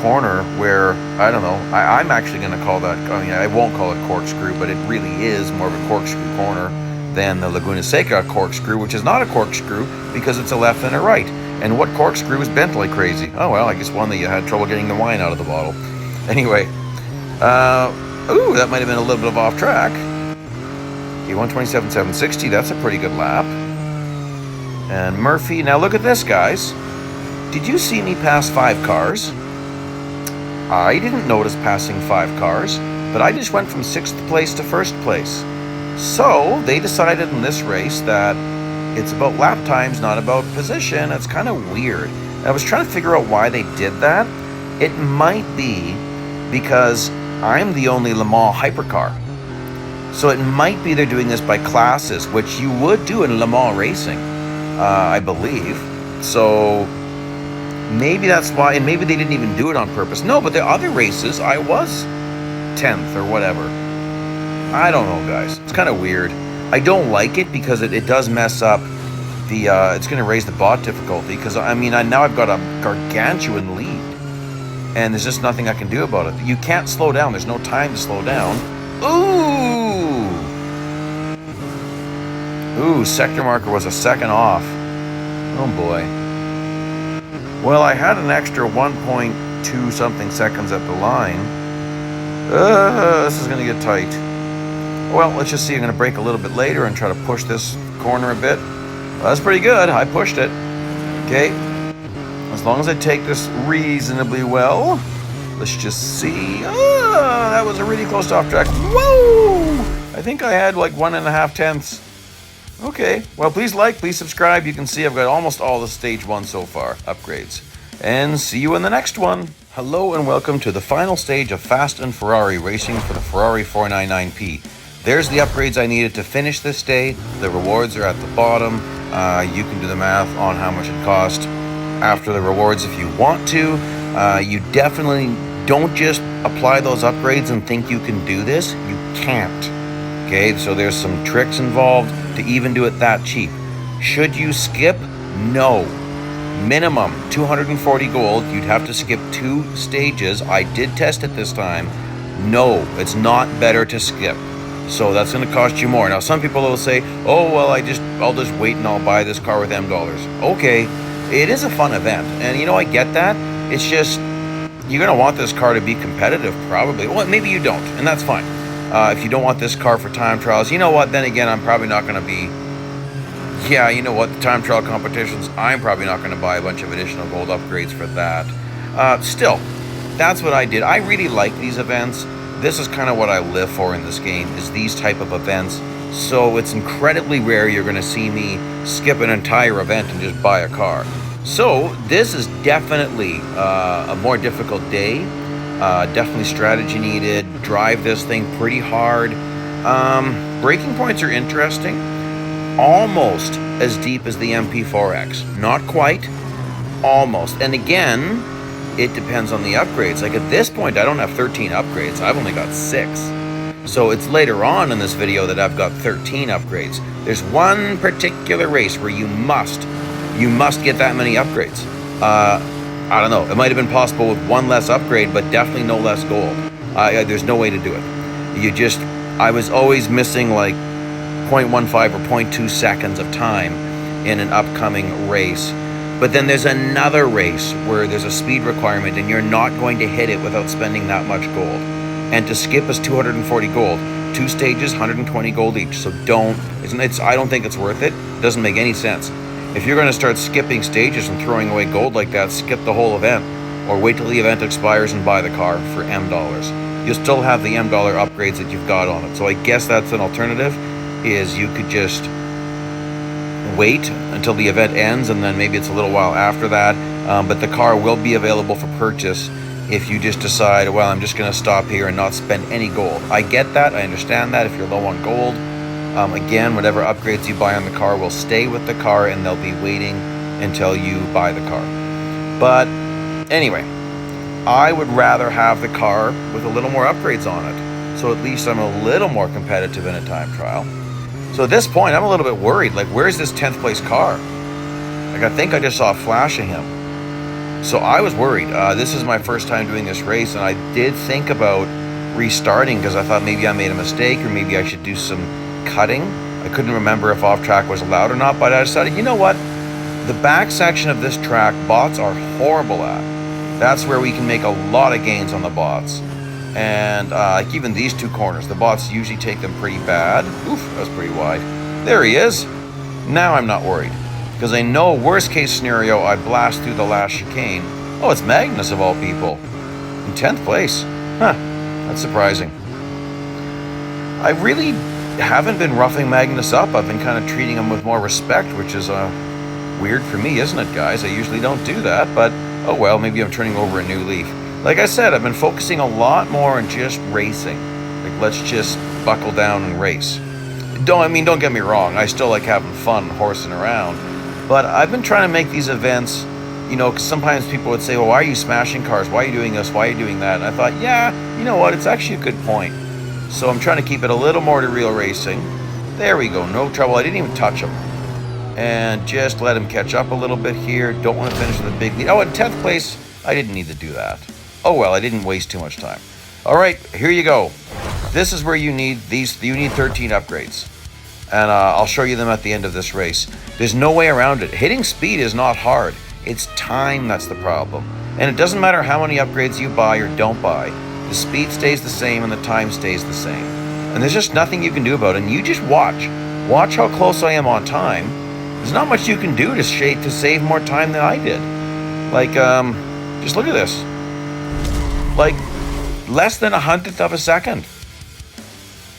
corner where, I don't know, I'm actually going to call that, I mean, I won't call it corkscrew, but it really is more of a corkscrew corner than the Laguna Seca corkscrew, which is not a corkscrew because it's a left and a right. And what corkscrew is bent like crazy? Oh well, I guess one that you had trouble getting the wine out of the bottle. Anyway, ooh, that might have been a little bit of off track. Okay, 127.760, that's a pretty good lap. And Murphy, now look at this, guys. Did you see me pass 5 cars? I didn't notice passing 5 cars, but I just went from 6th place to 1st place. So they decided in this race that it's about lap times, not about position. It's kind of weird. I was trying to figure out why they did that. It might be because I'm the only Le Mans hypercar. So it might be they're doing this by classes, which you would do in Le Mans racing, I believe. So maybe that's why, and maybe they didn't even do it on purpose. No, but the other races, I was 10th or whatever. I don't know, guys. It's kind of weird. I don't like it because it does mess up the, it's going to raise the bot difficulty because, I mean, now I've got a gargantuan lead. And there's just nothing I can do about it. You can't slow down. There's no time to slow down. Ooh, sector marker was a second off. Oh boy. Well, I had an extra 1.2 something seconds at the line. This is going to get tight. Well, let's just see. I'm going to brake a little bit later and try to push this corner a bit. Well, that's pretty good. I pushed it. Okay. As long as I take this reasonably well. Let's just see. That was a really close off track. Whoa! I think I had like 1.5 tenths. Okay. Well, please like, please subscribe. You can see I've got almost all the stage 1 so far upgrades. And see you in the next one. Hello and welcome to the final stage of Fast and Ferrari racing for the Ferrari 499P. There's the upgrades I needed to finish this day. The rewards are at the bottom. You can do the math on how much it cost after the rewards if you want to. You definitely don't just apply those upgrades and think you can do this. You can't. Okay, so there's some tricks involved to even do it that cheap. Should you skip? No. Minimum 240 gold. You'd have to skip 2 stages. I did test it this time. No, it's not better to skip. So that's going to cost you more. Now, some people will say, oh, well, I'll just wait and I'll buy this car with M dollars. Okay, it is a fun event. And, you know, I get that. It's just, you're going to want this car to be competitive, probably. Well, maybe you don't, and that's fine. If you don't want this car for time trials, you know what? Then again, I'm probably not going to be, yeah, you know what? The time trial competitions, I'm probably not going to buy a bunch of additional gold upgrades for that. Still, that's what I did. I really like these events. This is kind of what I live for in this game, is these type of events. So it's incredibly rare you're going to see me skip an entire event and just buy a car. So this is definitely a more difficult day. Definitely strategy needed. Drive this thing pretty hard. Braking points are interesting. Almost as deep as the MP4X. Not quite. Almost. And again, it depends on the upgrades. Like at this point, I don't have 13 upgrades. I've only got 6. So it's later on in this video that I've got 13 upgrades. There's one particular race where you must get that many upgrades. I don't know. It might have been possible with 1 less upgrade, but definitely no less gold. There's no way to do it. I was always missing like 0.15 or 0.2 seconds of time in an upcoming race. But then there's another race where there's a speed requirement and you're not going to hit it without spending that much gold. And to skip is 240 gold. 2 stages, 120 gold each. So I don't think it's worth it. It doesn't make any sense. If you're going to start skipping stages and throwing away gold like that, skip the whole event. Or wait till the event expires and buy the car for M dollars. You'll still have the M dollar upgrades that you've got on it. So I guess that's an alternative, is you could just wait until the event ends, and then maybe it's a little while after that. But the car will be available for purchase if you just decide, well, I'm just going to stop here and not spend any gold. I get that. I understand that if you're low on gold. Again, whatever upgrades you buy on the car will stay with the car, and they'll be waiting until you buy the car. But anyway, I would rather have the car with a little more upgrades on it. So at least I'm a little more competitive in a time trial. So at this point, I'm a little bit worried. Like, where's this 10th place car? Like, I think I just saw a flash of him. So I was worried. This is my first time doing this race, and I did think about restarting because I thought maybe I made a mistake, or maybe I should do some cutting. I couldn't remember if off-track was allowed or not, but I decided, you know what? The back section of this track, bots are horrible at. That's where we can make a lot of gains on the bots. And like even these 2 corners, the bots usually take them pretty bad. Oof, that was pretty wide. There he is. Now I'm not worried, because I know worst case scenario, I blast through the last chicane. Oh, it's Magnus of all people. In 10th place. Huh, that's surprising. I really haven't been roughing Magnus up. I've been kind of treating him with more respect, which is weird for me, isn't it, guys? I usually don't do that, but oh well, maybe I'm turning over a new leaf. Like I said, I've been focusing a lot more on just racing. Like, let's just buckle down and race. Don't get me wrong, I still like having fun horsing around, but I've been trying to make these events, because sometimes people would say, well, why are you smashing cars? Why are you doing this? Why are you doing that? And I thought, yeah, you know what? It's actually a good point. So I'm trying to keep it a little more to real racing. There we go, no trouble. I didn't even touch him. And just let him catch up a little bit here. Don't want to finish with a big lead. Oh, in 10th place, I didn't need to do that. Oh well, I didn't waste too much time. All right, here you go. This is where you need 13 upgrades. And I'll show you them at the end of this race. There's no way around it. Hitting speed is not hard. It's time that's the problem. And it doesn't matter how many upgrades you buy or don't buy. The speed stays the same and the time stays the same. And there's just nothing you can do about it. And you just watch. Watch how close I am on time. There's not much you can do to save more time than I did. Like, just look at this. Like, less than 100th of a second.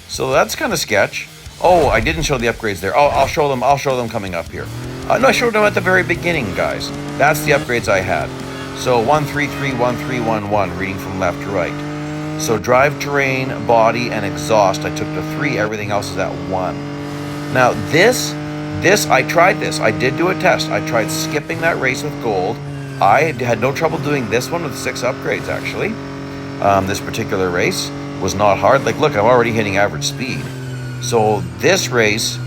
So that's kind of sketch. Oh, I didn't show the upgrades there. Oh, I'll show them coming up here. No, I showed them at the very beginning, guys. That's the upgrades I had. So 133, 1311, reading from left to right. So drive, terrain, body, and exhaust, I took to 3. Everything else is at 1. Now I tried this. I did do a test. I tried skipping that race with gold. I had no trouble doing this one with 6 upgrades, actually. This particular race was not hard. Like, look, I'm already hitting average speed. So this race,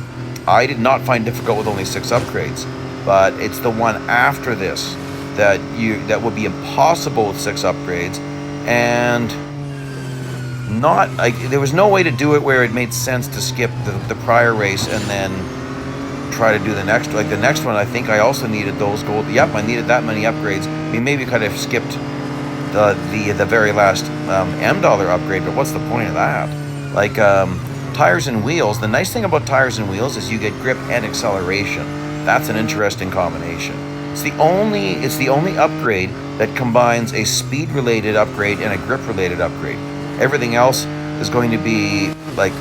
I did not find difficult with only 6 upgrades. But it's the one after this that would be impossible with 6 upgrades. And there was no way to do it where it made sense to skip the prior race and then try to do the next. Like the next one, I think I also needed those gold. Yep, I needed that many upgrades. I mean, maybe could have skipped the very last M dollar upgrade, but what's the point of that? Like tires and wheels. The nice thing about tires and wheels is you get grip and acceleration. That's an interesting combination. It's the only upgrade that combines a speed-related upgrade and a grip-related upgrade. Everything else is going to be like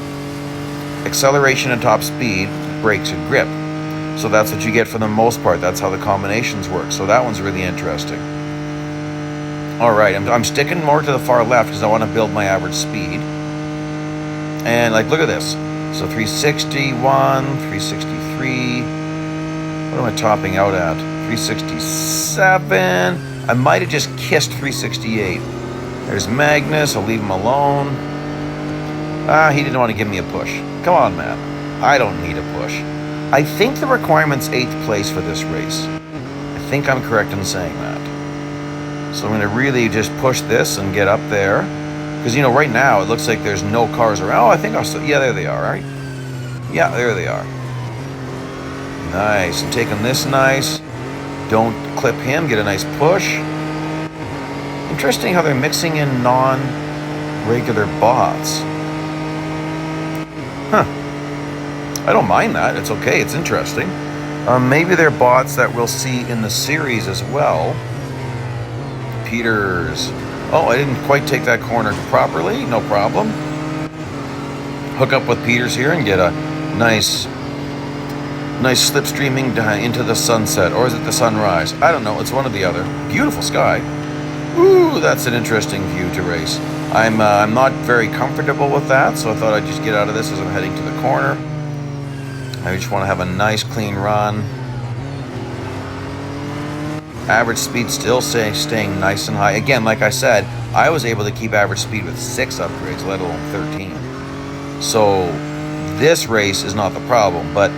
acceleration and top speed, brakes and grip. So that's what you get for the most part. That's how the combinations work. So that one's really interesting. All right, I'm sticking more to the far left because I want to build my average speed. And like, look at this. So 361, 363. What am I topping out at? 367. I might have just kissed 368. There's Magnus. I'll leave him alone. He didn't want to give me a push. Come on, man. I don't need a push. I think the requirement's 8th place for this race. I think I'm correct in saying that. So I'm going to really just push this and get up there. Because, right now it looks like there's no cars around. Oh, I think I'll still... Yeah, there they are, right? Yeah, there they are. Nice. I'm taking this nice. Don't clip him. Get a nice push. Interesting how they're mixing in regular bots. Huh. I don't mind that. It's okay. It's interesting. Maybe they're bots that we'll see in the series as well. Peters. Oh, I didn't quite take that corner properly. No problem. Hook up with Peters here and get a nice slipstreaming into the sunset. Or is it the sunrise? I don't know. It's one or the other. Beautiful sky. Ooh, that's an interesting view to race. I'm not very comfortable with that, so I thought I'd just get out of this as I'm heading to the corner. I just want to have a nice clean run. Average speed still staying nice and high. Again, like I said, I was able to keep average speed with 6 upgrades, let alone 13. So this race is not the problem, but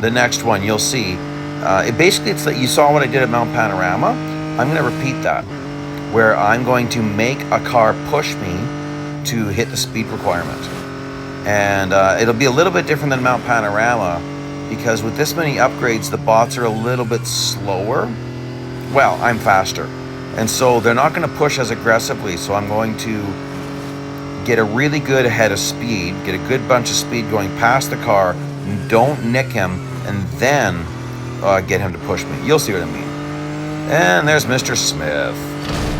the next one you'll see. It's like you saw what I did at Mount Panorama. I'm going to repeat that, where I'm going to make a car push me to hit the speed requirement. And it'll be a little bit different than Mount Panorama, because with this many upgrades, the bots are a little bit slower. Well, I'm faster. And so they're not going to push as aggressively, so I'm going to get a really good head of speed, get a good bunch of speed going past the car, don't nick him, and then get him to push me. You'll see what I mean. And there's Mr. Smith.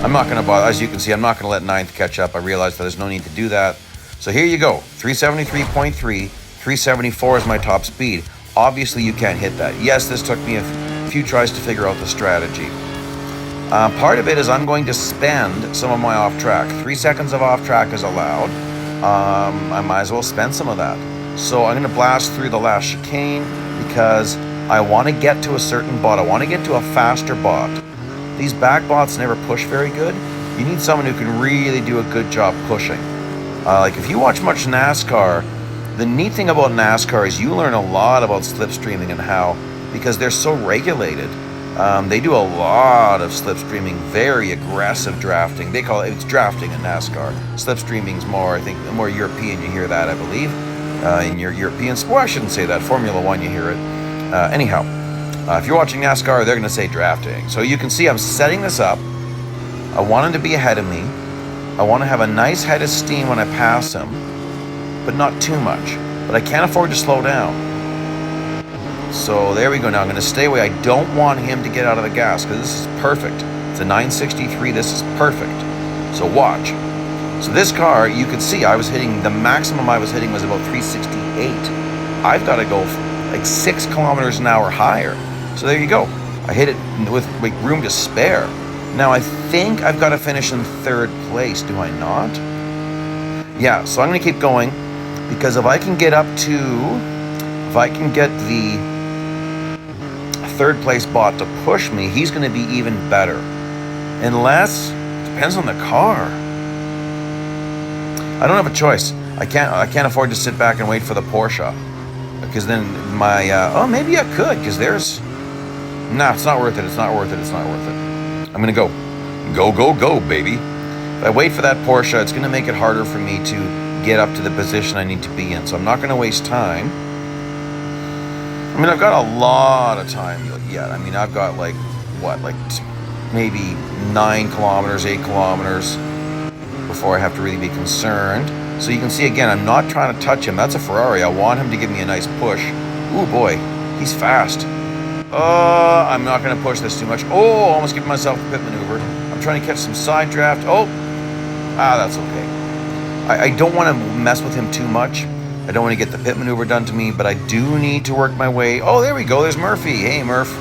I'm not going to bother. As you can see, I'm not going to let 9th catch up. I realized that there's no need to do that. So here you go. 373.3. 374 is my top speed. Obviously, you can't hit that. Yes, this took me a few tries to figure out the strategy. Part of it is I'm going to spend some of my off-track. 3 seconds of off-track is allowed. I might as well spend some of that. So I'm going to blast through the last chicane because I want to get to a certain bot. I want to get to a faster bot. These back bots never push very good. You need someone who can really do a good job pushing. Like if you watch much NASCAR, the neat thing about NASCAR is you learn a lot about slipstreaming and how, because they're so regulated, they do a lot of slipstreaming, very aggressive drafting. They call it's drafting in NASCAR. Slipstreaming's more, I think, more European. You hear that, I believe, in your European sport. Well, I shouldn't say that. Formula One, you hear it. Anyhow, if you're watching NASCAR, they're going to say drafting. So you can see I'm setting this up. I want him to be ahead of me. I want to have a nice head of steam when I pass him, but not too much. But I can't afford to slow down. So there we go. Now I'm going to stay away. I don't want him to get out of the gas because this is perfect. It's a 963. This is perfect. So watch. So this car, you can see I was hitting, the maximum I was hitting was about 368. I've got to go like 6 kilometers an hour higher. So there you go. I hit it with like room to spare. Now I think I've got to finish in 3rd place. Do I not? Yeah, so I'm going to keep going because if I can get the 3rd place bot to push me, he's going to be even better. Unless, it depends on the car. I don't have a choice. I can't afford to sit back and wait for the Porsche. Because then maybe I could, because there's... Nah, it's not worth it, it's not worth it, it's not worth it. I'm going to go. Go, go, go, baby. If I wait for that Porsche, it's going to make it harder for me to get up to the position I need to be in. So I'm not going to waste time. I mean, I've got a lot of time yet. I mean, I've got like maybe 9 kilometers, 8 kilometers before I have to really be concerned. So you can see, again, I'm not trying to touch him. That's a Ferrari. I want him to give me a nice push. Ooh, boy, he's fast. I'm not going to push this too much. Oh, almost giving myself a pit maneuver. I'm trying to catch some side draft. Oh, that's okay. I don't want to mess with him too much. I don't want to get the pit maneuver done to me, but I do need to work my way. Oh, there we go. There's Murphy. Hey, Murph.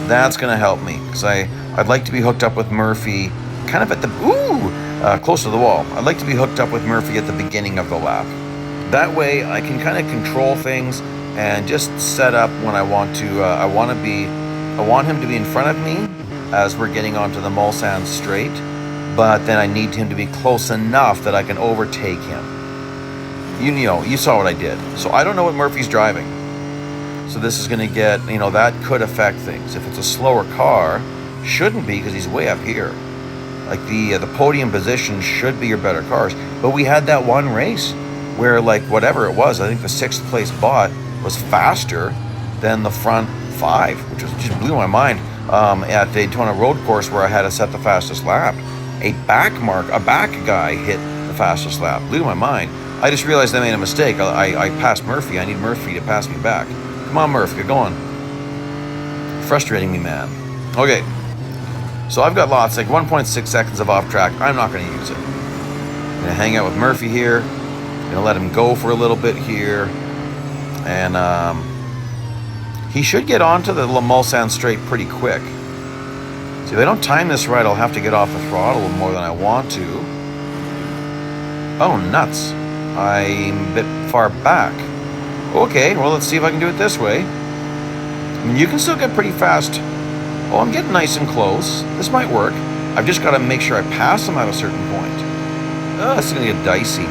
That's going to help me because I'd like to be hooked up with Murphy kind of at the... close to the wall. I'd like to be hooked up with Murphy at the beginning of the lap. That way I can kind of control things and just set up when I want to. I want him to be in front of me as we're getting onto the Mulsanne straight, but then I need him to be close enough that I can overtake him. You saw what I did. So I don't know what Murphy's driving. So this is going to get, that could affect things. If it's a slower car, shouldn't be because he's way up here. Like the podium position should be your better cars. But we had that one race where whatever it was, I think the 6th place bot was faster than the front 5, which just blew my mind at Daytona Road Course where I had to set the fastest lap. a back guy hit the fastest lap. Blew my mind. I just realized I made a mistake. I passed Murphy. I need Murphy to pass me back. Come on, Murph, get going. Frustrating me, man. Okay. So I've got lots, like 1.6 seconds of off track. I'm not going to use it. I'm going to hang out with Murphy here. I'm going to let him go for a little bit here. And he should get onto the Mulsanne straight pretty quick. See, if I don't time this right, I'll have to get off the throttle more than I want to. Oh, nuts. I'm a bit far back. Okay, well, let's see if I can do it this way. I mean, you can still get pretty fast. Oh, I'm getting nice and close. This might work. I've just got to make sure I pass them at a certain point. Oh, this is going to get dicey.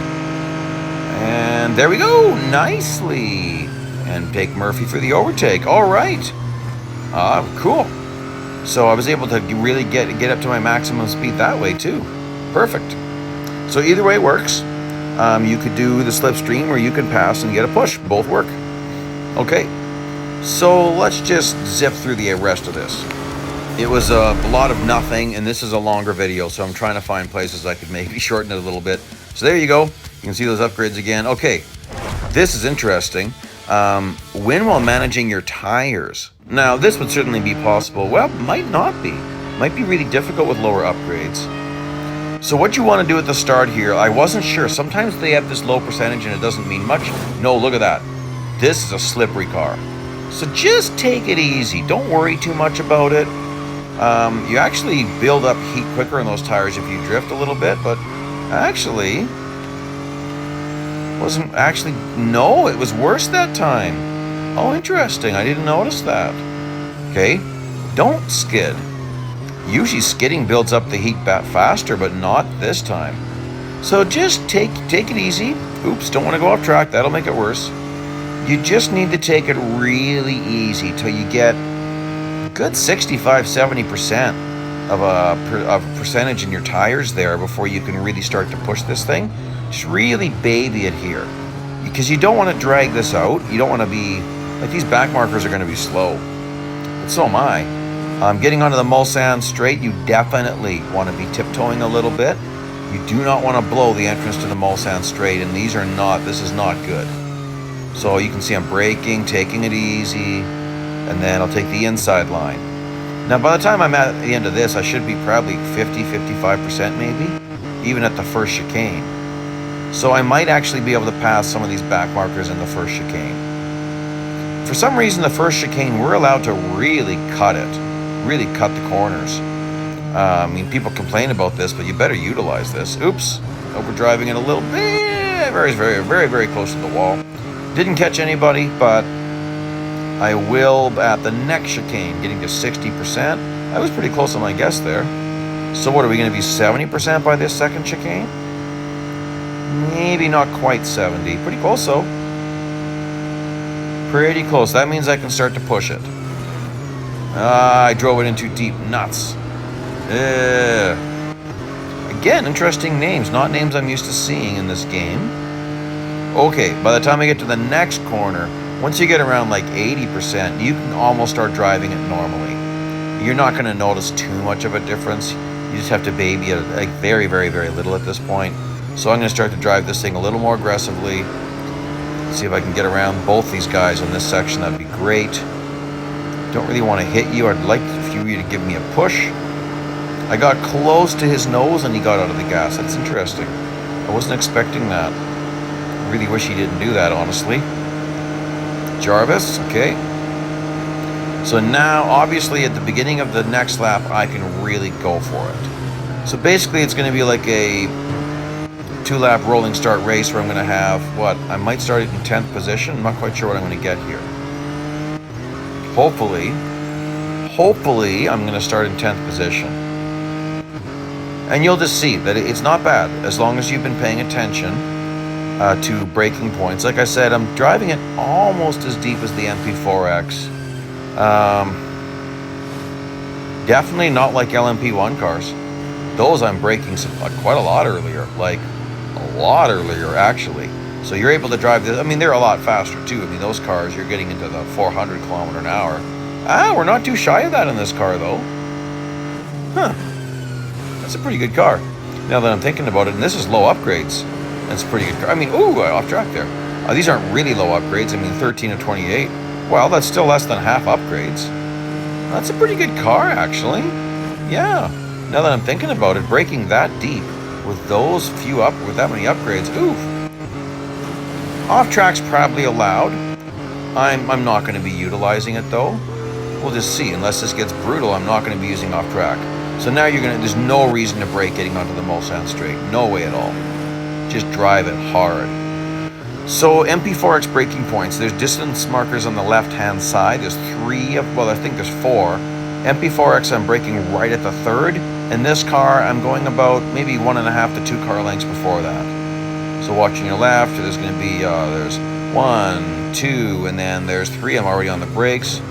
And there we go. Nicely. And take Murphy for the overtake. All right. Cool. So I was able to really get up to my maximum speed that way too. Perfect. So either way works. You could do the slipstream or you could pass and get a push. Both work. Okay. So let's just zip through the rest of this. It was a lot of nothing, and this is a longer video, so I'm trying to find places I could maybe shorten it a little bit. So there you go. You can see those upgrades again. Okay. This is interesting. Win while managing your tires. Now, this would certainly be possible. Well, might not be. Might be really difficult with lower upgrades. So what you want to do at the start here, I wasn't sure. Sometimes they have this low percentage and it doesn't mean much. No, look at that. This is a slippery car. So just take it easy. Don't worry too much about it. You actually build up heat quicker in those tires if you drift a little bit, but actually... no, it was worse that time. Oh, interesting. I didn't notice that. Okay, don't skid. Usually skidding builds up the heat faster, but not this time. So just take it easy. Oops, don't want to go off track. That'll make it worse. You just need to take it really easy till you get a good 65-70% of a percentage in your tires there before you can really start to push this thing. Just really baby it here, because you don't want to drag this out. You don't want to be like, these back markers are going to be slow, but so am I. Getting onto the Mulsanne straight, you definitely want to be tiptoeing a little bit. You do not want to blow the entrance to the Mulsanne straight, and this is not good. So you can see I'm braking, taking it easy, and then I'll take the inside line. Now by the time I'm at the end of this, I should be probably 50-55% maybe, even at the first chicane. So I might actually be able to pass some of these back markers in the first chicane. For some reason, the first chicane, we're allowed to really cut it, really cut the corners. I mean, people complain about this, but you better utilize this. Oops, overdriving it a little bit, very, very, very, very close to the wall. Didn't catch anybody, but I will at the next chicane, getting to 60%. I was pretty close on my guess there. So what, are we going to be 70% by this second chicane? Maybe not quite 70. Pretty close, though. Pretty close. That means I can start to push it. I drove it in too deep. Nuts. Again, interesting names. Not names I'm used to seeing in this game. Okay, by the time I get to the next corner, once you get around like 80%, you can almost start driving it normally. You're not going to notice too much of a difference. You just have to baby it like very, very, very little at this point. So I'm going to start to drive this thing a little more aggressively. See if I can get around both these guys in this section. That'd be great. Don't really want to hit you. I'd like for you to give me a push. I got close to his nose and he got out of the gas. That's interesting. I wasn't expecting that. I really wish he didn't do that, honestly. Jarvis, okay. So now, obviously, at the beginning of the next lap, I can really go for it. So basically, it's going to be like a 2-lap rolling start race where I'm going to have, what, I might start it in 10th position. I'm not quite sure what I'm going to get here. Hopefully, I'm going to start in 10th position. And you'll just see that it's not bad as long as you've been paying attention to braking points. Like I said, I'm driving it almost as deep as the MP4X. Definitely not like LMP1 cars. Those I'm braking quite a lot earlier, like a lot earlier actually. So you're able to drive this. I mean, they're a lot faster too. I mean, those cars, you're getting into the 400 kilometer an hour. We're not too shy of that in this car though. Huh. That's a pretty good car. Now that I'm thinking about it, and this is low upgrades. That's a pretty good car. I mean, ooh, off track there. These aren't really low upgrades. I mean, 13 of 28. Well, that's still less than half upgrades. That's a pretty good car, actually. Yeah. Now that I'm thinking about it, breaking that deep with with that many upgrades, oof. Off track's probably allowed. I'm not going to be utilizing it though. We'll just see. Unless this gets brutal, I'm not going to be using off track. So now there's no reason to brake getting onto the Mulsanne straight. No way at all. Just drive it hard. So MP4X braking points. There's distance markers on the left-hand side. There's I think there's 4. MP4X, I'm braking right at the 3rd. In this car, I'm going about maybe 1.5 to 2 car lengths before that. So watching your left, there's going to be, there's 1, 2, and then there's 3. I'm already on the brakes.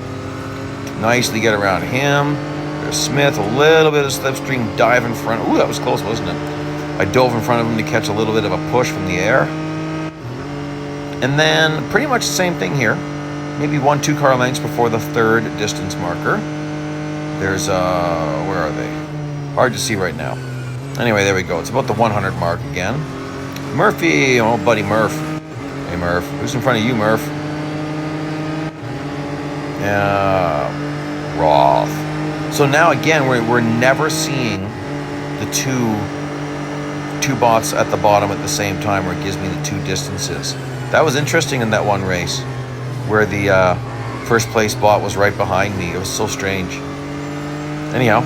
Nicely get around him. There's Smith, a little bit of slipstream dive in front. Ooh, that was close, wasn't it? I dove in front of him to catch a little bit of a push from the air. And then pretty much the same thing here. Maybe 1-2 car lengths before the 3rd distance marker. There's, where are they? Hard to see right now. Anyway, there we go. It's about the 100 mark again. Murphy, oh buddy Murph. Hey Murph, who's in front of you, Murph? Roth. So now again, we're never seeing the two bots at the bottom at the same time, where it gives me the 2 distances. That was interesting in that one race, where the first place bot was right behind me. It was so strange. Anyhow,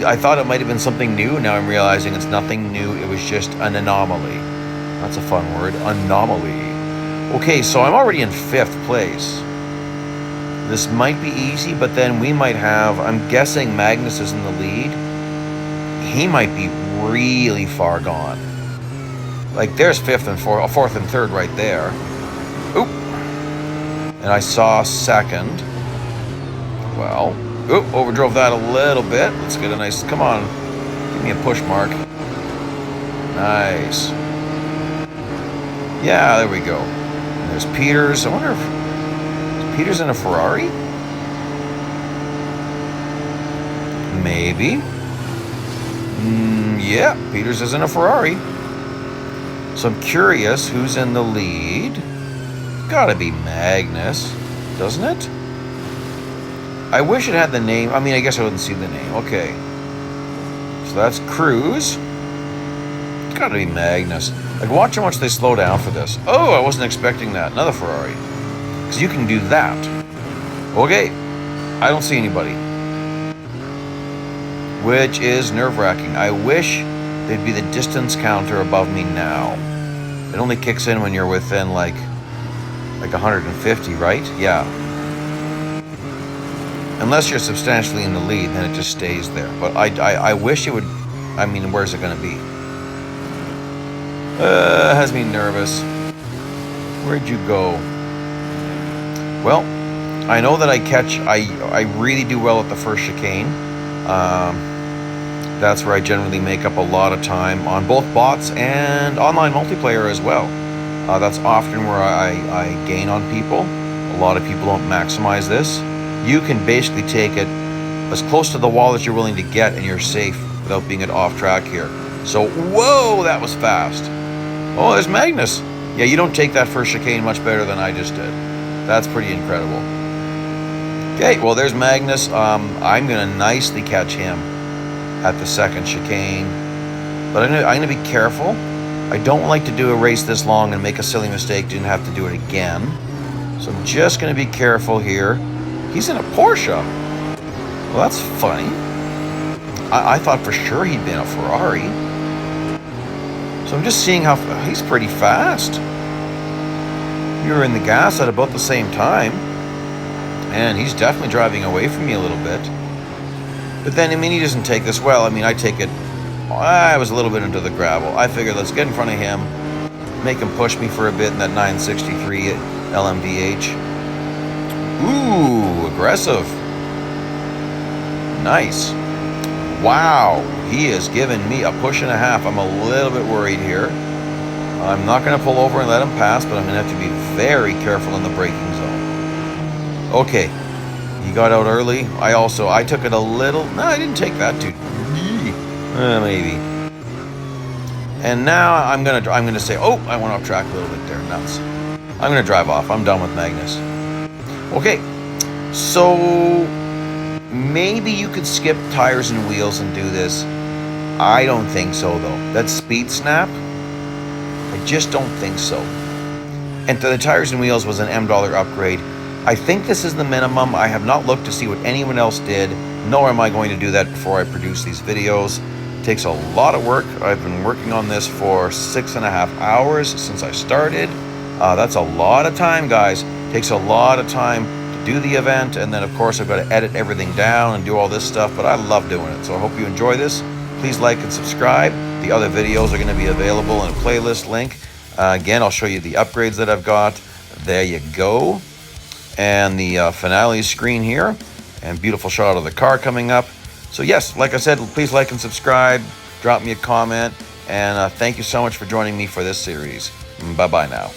I thought it might have been something new. Now I'm realizing it's nothing new. It was just an anomaly. That's a fun word, anomaly. Okay, so I'm already in 5th place. This might be easy, but then we might have, I'm guessing Magnus is in the lead. He might be really far gone. Like, there's 4th and 3rd right there. Oop. And I saw 2nd. Well, oop, overdrove that a little bit. Let's get a nice, come on. Give me a push mark. Nice. Yeah, there we go. And there's Peters. I wonder if Peters in a Ferrari? Maybe. Yeah, Peters is in a Ferrari. So I'm curious who's in the lead. Gotta be Magnus, doesn't it? I wish it had the name. I mean, I guess I wouldn't see the name. Okay. So that's Cruz. It's gotta be Magnus. Like, watch how much they slow down for this. Oh, I wasn't expecting that. Another Ferrari. Because you can do that. Okay. I don't see anybody. Which is nerve-wracking. I wish there'd be the distance counter above me now. It only kicks in when you're within like 150, right? Yeah. Unless you're substantially in the lead, then it just stays there. But I wish it would. I mean, where's it going to be? Has me nervous. Where'd you go? Well, I know that I really do well at the first chicane. That's where I generally make up a lot of time on both bots and online multiplayer as well. That's often where I gain on people. A lot of people don't maximize this. You can basically take it as close to the wall as you're willing to get, and you're safe without being off track here. So, whoa, that was fast. Oh, there's Magnus. Yeah, you don't take that first chicane much better than I just did. That's pretty incredible. Okay, well, there's Magnus. I'm going to nicely catch him at the 2nd chicane. But I'm going to be careful. I don't like to do a race this long and make a silly mistake, didn't have to do it again. So I'm just going to be careful here. He's in a Porsche. Well, that's funny. I thought for sure he'd been a Ferrari. So I'm just seeing how he's pretty fast. We were in the gas at about the same time. And he's definitely driving away from me a little bit. But then, I mean, he doesn't take this well. I mean, I take it. I was a little bit into the gravel. I figured let's get in front of him, make him push me for a bit in that 963 LMDH. Ooh, aggressive. Nice. Wow, he is giving me a push and a half. I'm a little bit worried here. I'm not going to pull over and let him pass, but I'm going to have to be very careful in the braking zone. Okay, he got out early. I took it a little. No, I didn't take that too. Maybe. And now I'm gonna say, oh, I went off track a little bit there. Nuts. I'm gonna drive off. I'm done with Magnus. Okay, so maybe you could skip tires and wheels and do this. I don't think so though. That speed snap, I just don't think so. And the tires and wheels was an $M upgrade. I think this is the minimum. I have not looked to see what anyone else did, nor am I going to do that before I produce these videos. It takes a lot of work. I've been working on this for 6.5 hours since I started. That's a lot of time, guys. It takes a lot of time to do the event, and then of course I've got to edit everything down and do all this stuff, but I love doing it. So I hope you enjoy this. Please like and subscribe. The other videos are going to be available in a playlist link. Again, I'll show you the upgrades that I've got. There you go. And the finale screen here. And beautiful shot of the car coming up. So yes, like I said, please like and subscribe. Drop me a comment. And thank you so much for joining me for this series. Bye-bye now.